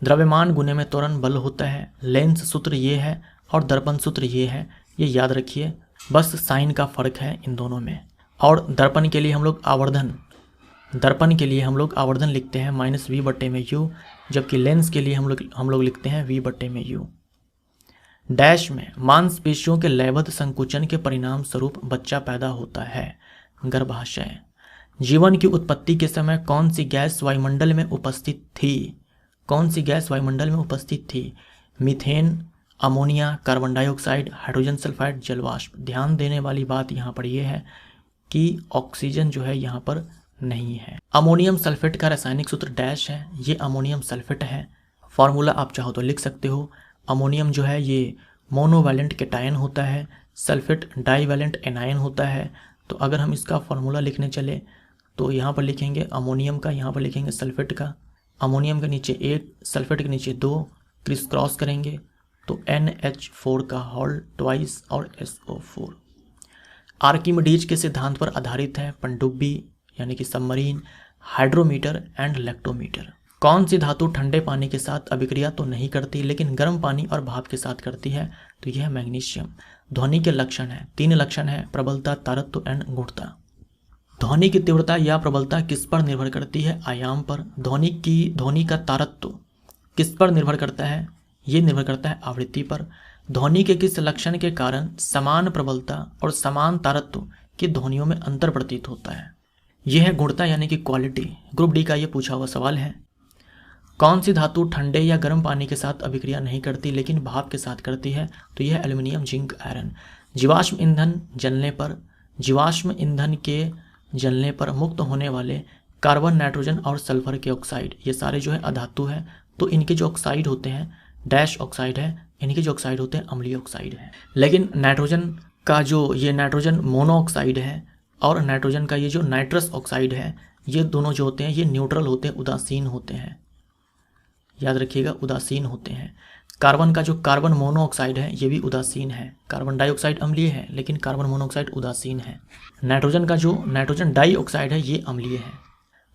द्रव्यमान गुने में त्वरण बल होता है। लेंस सूत्र ये है और दर्पण सूत्र ये है, ये याद रखिए, बस साइन का फर्क है इन दोनों में। और दर्पण के लिए हम लोग आवर्धन लिखते हैं -v/u, जबकि लेंस के लिए हम लोग लिखते हैं v/u। डैश में मांसपेशियों के लयबद्ध संकुचन के परिणाम स्वरूप बच्चा पैदा होता है। गर्भाशय। जीवन की उत्पत्ति के समय कौन सी गैस वायुमंडल में उपस्थित थी? कौन सी गैस वायुमंडल में उपस्थित थी? Methane, ammonia, carbon dioxide, hydrogen sulphide, जलवाष्प। ध्यान देने वाली बात यहाँ पर यह है कि ऑक्सीजन जो है यहाँ पर नहीं है। अमोनियम सल्फेट का रासायनिक सूत्र डैश है? ये अमोनियम सल्फेट है। फॉर्मूला आप चाहो तो लिख सकते हो। अमोनियम जो है ये मोनोवैलेंट कैटायन होता है, सल्फेट डाईवैलेंट एनायन होता है। तो अगर हम इसका फॉर्मूला लिखने चले तो यहाँ पर लिखेंगे अमोनियम का, यहाँ पर लिखेंगे सल्फेट का। अमोनियम के नीचे 1, सल्फेट के नीचे 2, क्रिस क्रॉस करेंगे तो NH4 का होल ट्वाइस और SO4। आर्किमिडीज के सिद्धांत पर आधारित है? पनडुब्बी यानी कि सबमरीन, हाइड्रोमीटर एंड लेक्टोमीटर। कौन सी धातु ठंडे पानी के साथ अभिक्रिया तो नहीं करती लेकिन गर्म पानी और भाप के साथ करती है? तो यह मैग्नीशियम। ध्वनि के लक्षण है? 3 लक्षण है, प्रबलता, तारत्व एंड गुणता। ध्वनि की तीव्रता या प्रबलता किस पर निर्भर करती है? आयाम पर। ध्वनि का तारत्व किस पर निर्भर करता है? ये निर्भर करता है आवृत्ति पर। ध्वनि के किस लक्षण के कारण समान प्रबलता और समान तारत्व की ध्वनियों में अंतर प्रतीत होता है? यह है गुणता यानी कि क्वालिटी। ग्रुप डी का ये पूछा हुआ सवाल है। कौन सी धातु ठंडे या गर्म पानी के साथ अभिक्रिया नहीं करती लेकिन भाप के साथ करती है? तो यह एल्यूमिनियम, जिंक, आयरन। जीवाश्म ईंधन के जलने पर मुक्त होने वाले कार्बन, नाइट्रोजन और सल्फर के ऑक्साइड, ये सारे जो है अधातु है। तो इनके जो ऑक्साइड होते हैं डैश ऑक्साइड है, इनके जो ऑक्साइड होते हैं अम्लीय ऑक्साइड है। लेकिन नाइट्रोजन का जो ये नाइट्रोजन मोनोऑक्साइड है और नाइट्रोजन का ये जो नाइट्रस ऑक्साइड है, ये दोनों जो होते हैं ये न्यूट्रल होते हैं, उदासीन होते हैं। याद रखिएगा, उदासीन होते हैं। कार्बन का जो कार्बन मोनोऑक्साइड है ये भी उदासीन है। कार्बन डाइऑक्साइड अम्लीय है लेकिन कार्बन मोनोऑक्साइड उदासीन है। नाइट्रोजन का जो नाइट्रोजन डाइऑक्साइड है ये अम्लीय है।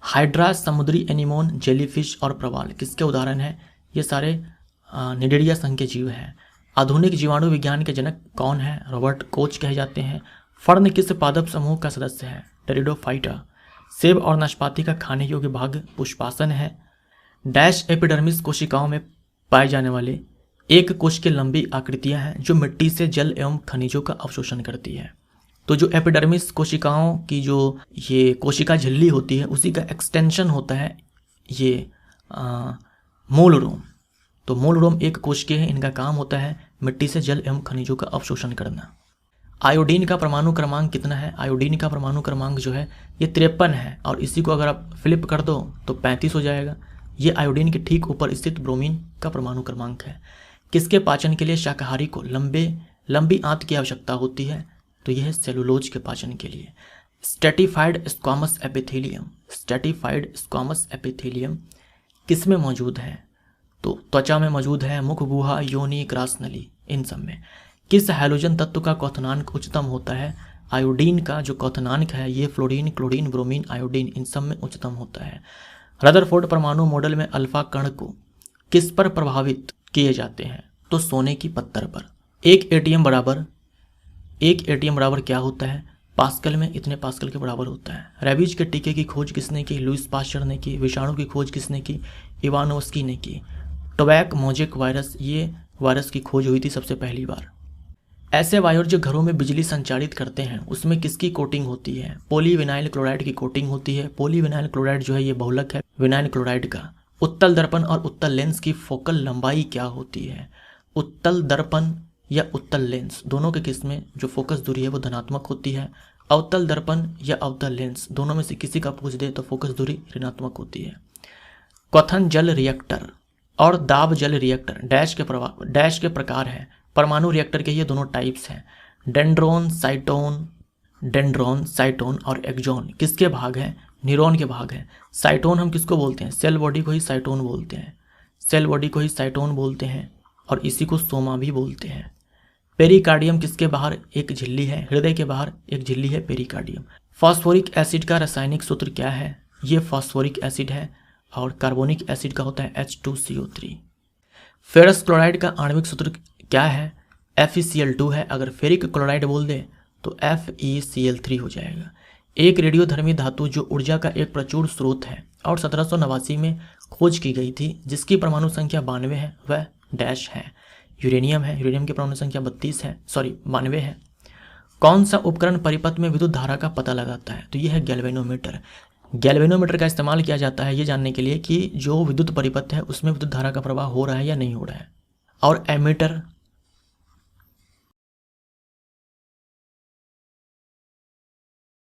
हाइड्रा, समुद्री एनीमोन, जेलीफिश और प्रवाल किसके उदाहरण हैं? ये सारे निडेरिया संघ के जीव हैं। आधुनिक जीवाणु विज्ञान के जनक कौन है? रॉबर्ट कोच कहे जाते हैं। फर्न किस पादप समूह का सदस्य है? टेरिडोफाइटा। सेब और नाशपाती का खाने योग्य भाग पुष्पासन है। डैश एपिडर्मिस कोशिकाओं में पाए जाने वाले एक कोश की लंबी आकृतियां हैं जो मिट्टी से जल एवं खनिजों का अवशोषण करती है। तो जो एपिडर्मिस कोशिकाओं की जो ये कोशिका झिल्ली होती है उसी का एक्सटेंशन होता है ये मूल रोम। तो मूल रोम एक कोश के हैं, इनका काम होता है मिट्टी से जल एवं खनिजों का अवशोषण करना। आयोडीन का परमाणु क्रमांक कितना है? आयोडीन का परमाणु क्रमांक जो है ये 53 है और इसी को अगर आप फ्लिप कर दो तो 35 हो जाएगा। ये आयोडीन के ठीक ऊपर स्थित ब्रोमीन का परमाणु क्रमांक है। किसके पाचन के लिए शाकाहारी को लंबी आंत की आवश्यकता होती है? तो यह है सेलुलोज के पाचन के लिए। स्ट्रेटिफाइड स्क्वामस एपिथेलियम किस में मौजूद है? तो त्वचा में मौजूद है, मुख, गुहा, योनि, ग्रासनली, इन सब में। किस हैलोजन तत्व का क्वथनांक उच्चतम होता है? आयोडीन का जो क्वथनांक है ये फ्लोरीन, क्लोरीन, ब्रोमीन, आयोडीन इन सब में उच्चतम होता है। रदरफोर्ड परमाणु मॉडल में अल्फा कण को किस पर प्रभावित किए जाते हैं? तो सोने की पत्थर पर। एक एटीएम बराबर क्या होता है? पास्कल में इतने पास्कल के बराबर होता है। रेबीज के टीके की खोज किसने की? लुईस पास्चर ने की। विषाणु की खोज किसने की? इवानोव्स्की ने की। टोबैक मोजेक वायरस, ये वायरस की खोज हुई थी सबसे पहली बार। ऐसे वायर जो घरों में बिजली संचारित करते हैं उसमें किसकी कोटिंग होती है? पॉलीविनाइल क्लोराइड की कोटिंग होती है। पॉलीविनाइल क्लोराइड जो है ये बहुलक है विनाइल क्लोराइड का। उत्तल दर्पण और उत्तल लेंस की फोकल लंबाई क्या होती है? उत्तल दर्पण या उत्तल लेंस दोनों के केस में जो फोकस दूरी है वो धनात्मक होती है। अवतल दर्पण या अवतल लेंस दोनों में से किसी का पूछ दे तो फोकस दूरी ऋणात्मक होती है। क्वथन जल रिएक्टर और दाब जल रिएक्टर डैश के प्रकार है। परमाणु रिएक्टर के ये दोनों टाइप्स हैं। डेंड्रोन साइटोन और एक्सॉन किसके भाग हैं? न्यूरॉन के भाग हैं। साइटोन हम किसको बोलते हैं? सेल बॉडी को ही साइटोन बोलते हैं और इसी को सोमा भी बोलते हैं। पेरिकार्डियम किसके बाहर एक झिल्ली है? हृदय के बाहर एक झिल्ली है पेरिकार्डियम। फास्फोरिक एसिड का रासायनिक सूत्र क्या है? ये फास्फोरिक एसिड है और कार्बोनिक एसिड का होता है H2CO3। फेरस क्लोराइड का आणविक सूत्र क्या है? FeCl2 है। अगर फेरिक क्लोराइड बोल दे तो FeCl3 हो जाएगा। एक रेडियोधर्मी धातु जो ऊर्जा का एक प्रचुर स्रोत है और 1789 में खोज की गई थी, जिसकी परमाणु संख्या 92 है, वह डैश है। यूरेनियम है। यूरेनियम की परमाणु संख्या 92 है। कौन सा उपकरण परिपथ में विद्युत धारा का पता लगाता है? तो यह है गैल्वेनोमीटर। गैल्वेनोमीटर का इस्तेमाल किया जाता है ये जानने के लिए कि जो विद्युत परिपथ है उसमें विद्युत धारा का प्रवाह हो रहा है या नहीं हो रहा है। और एमीटर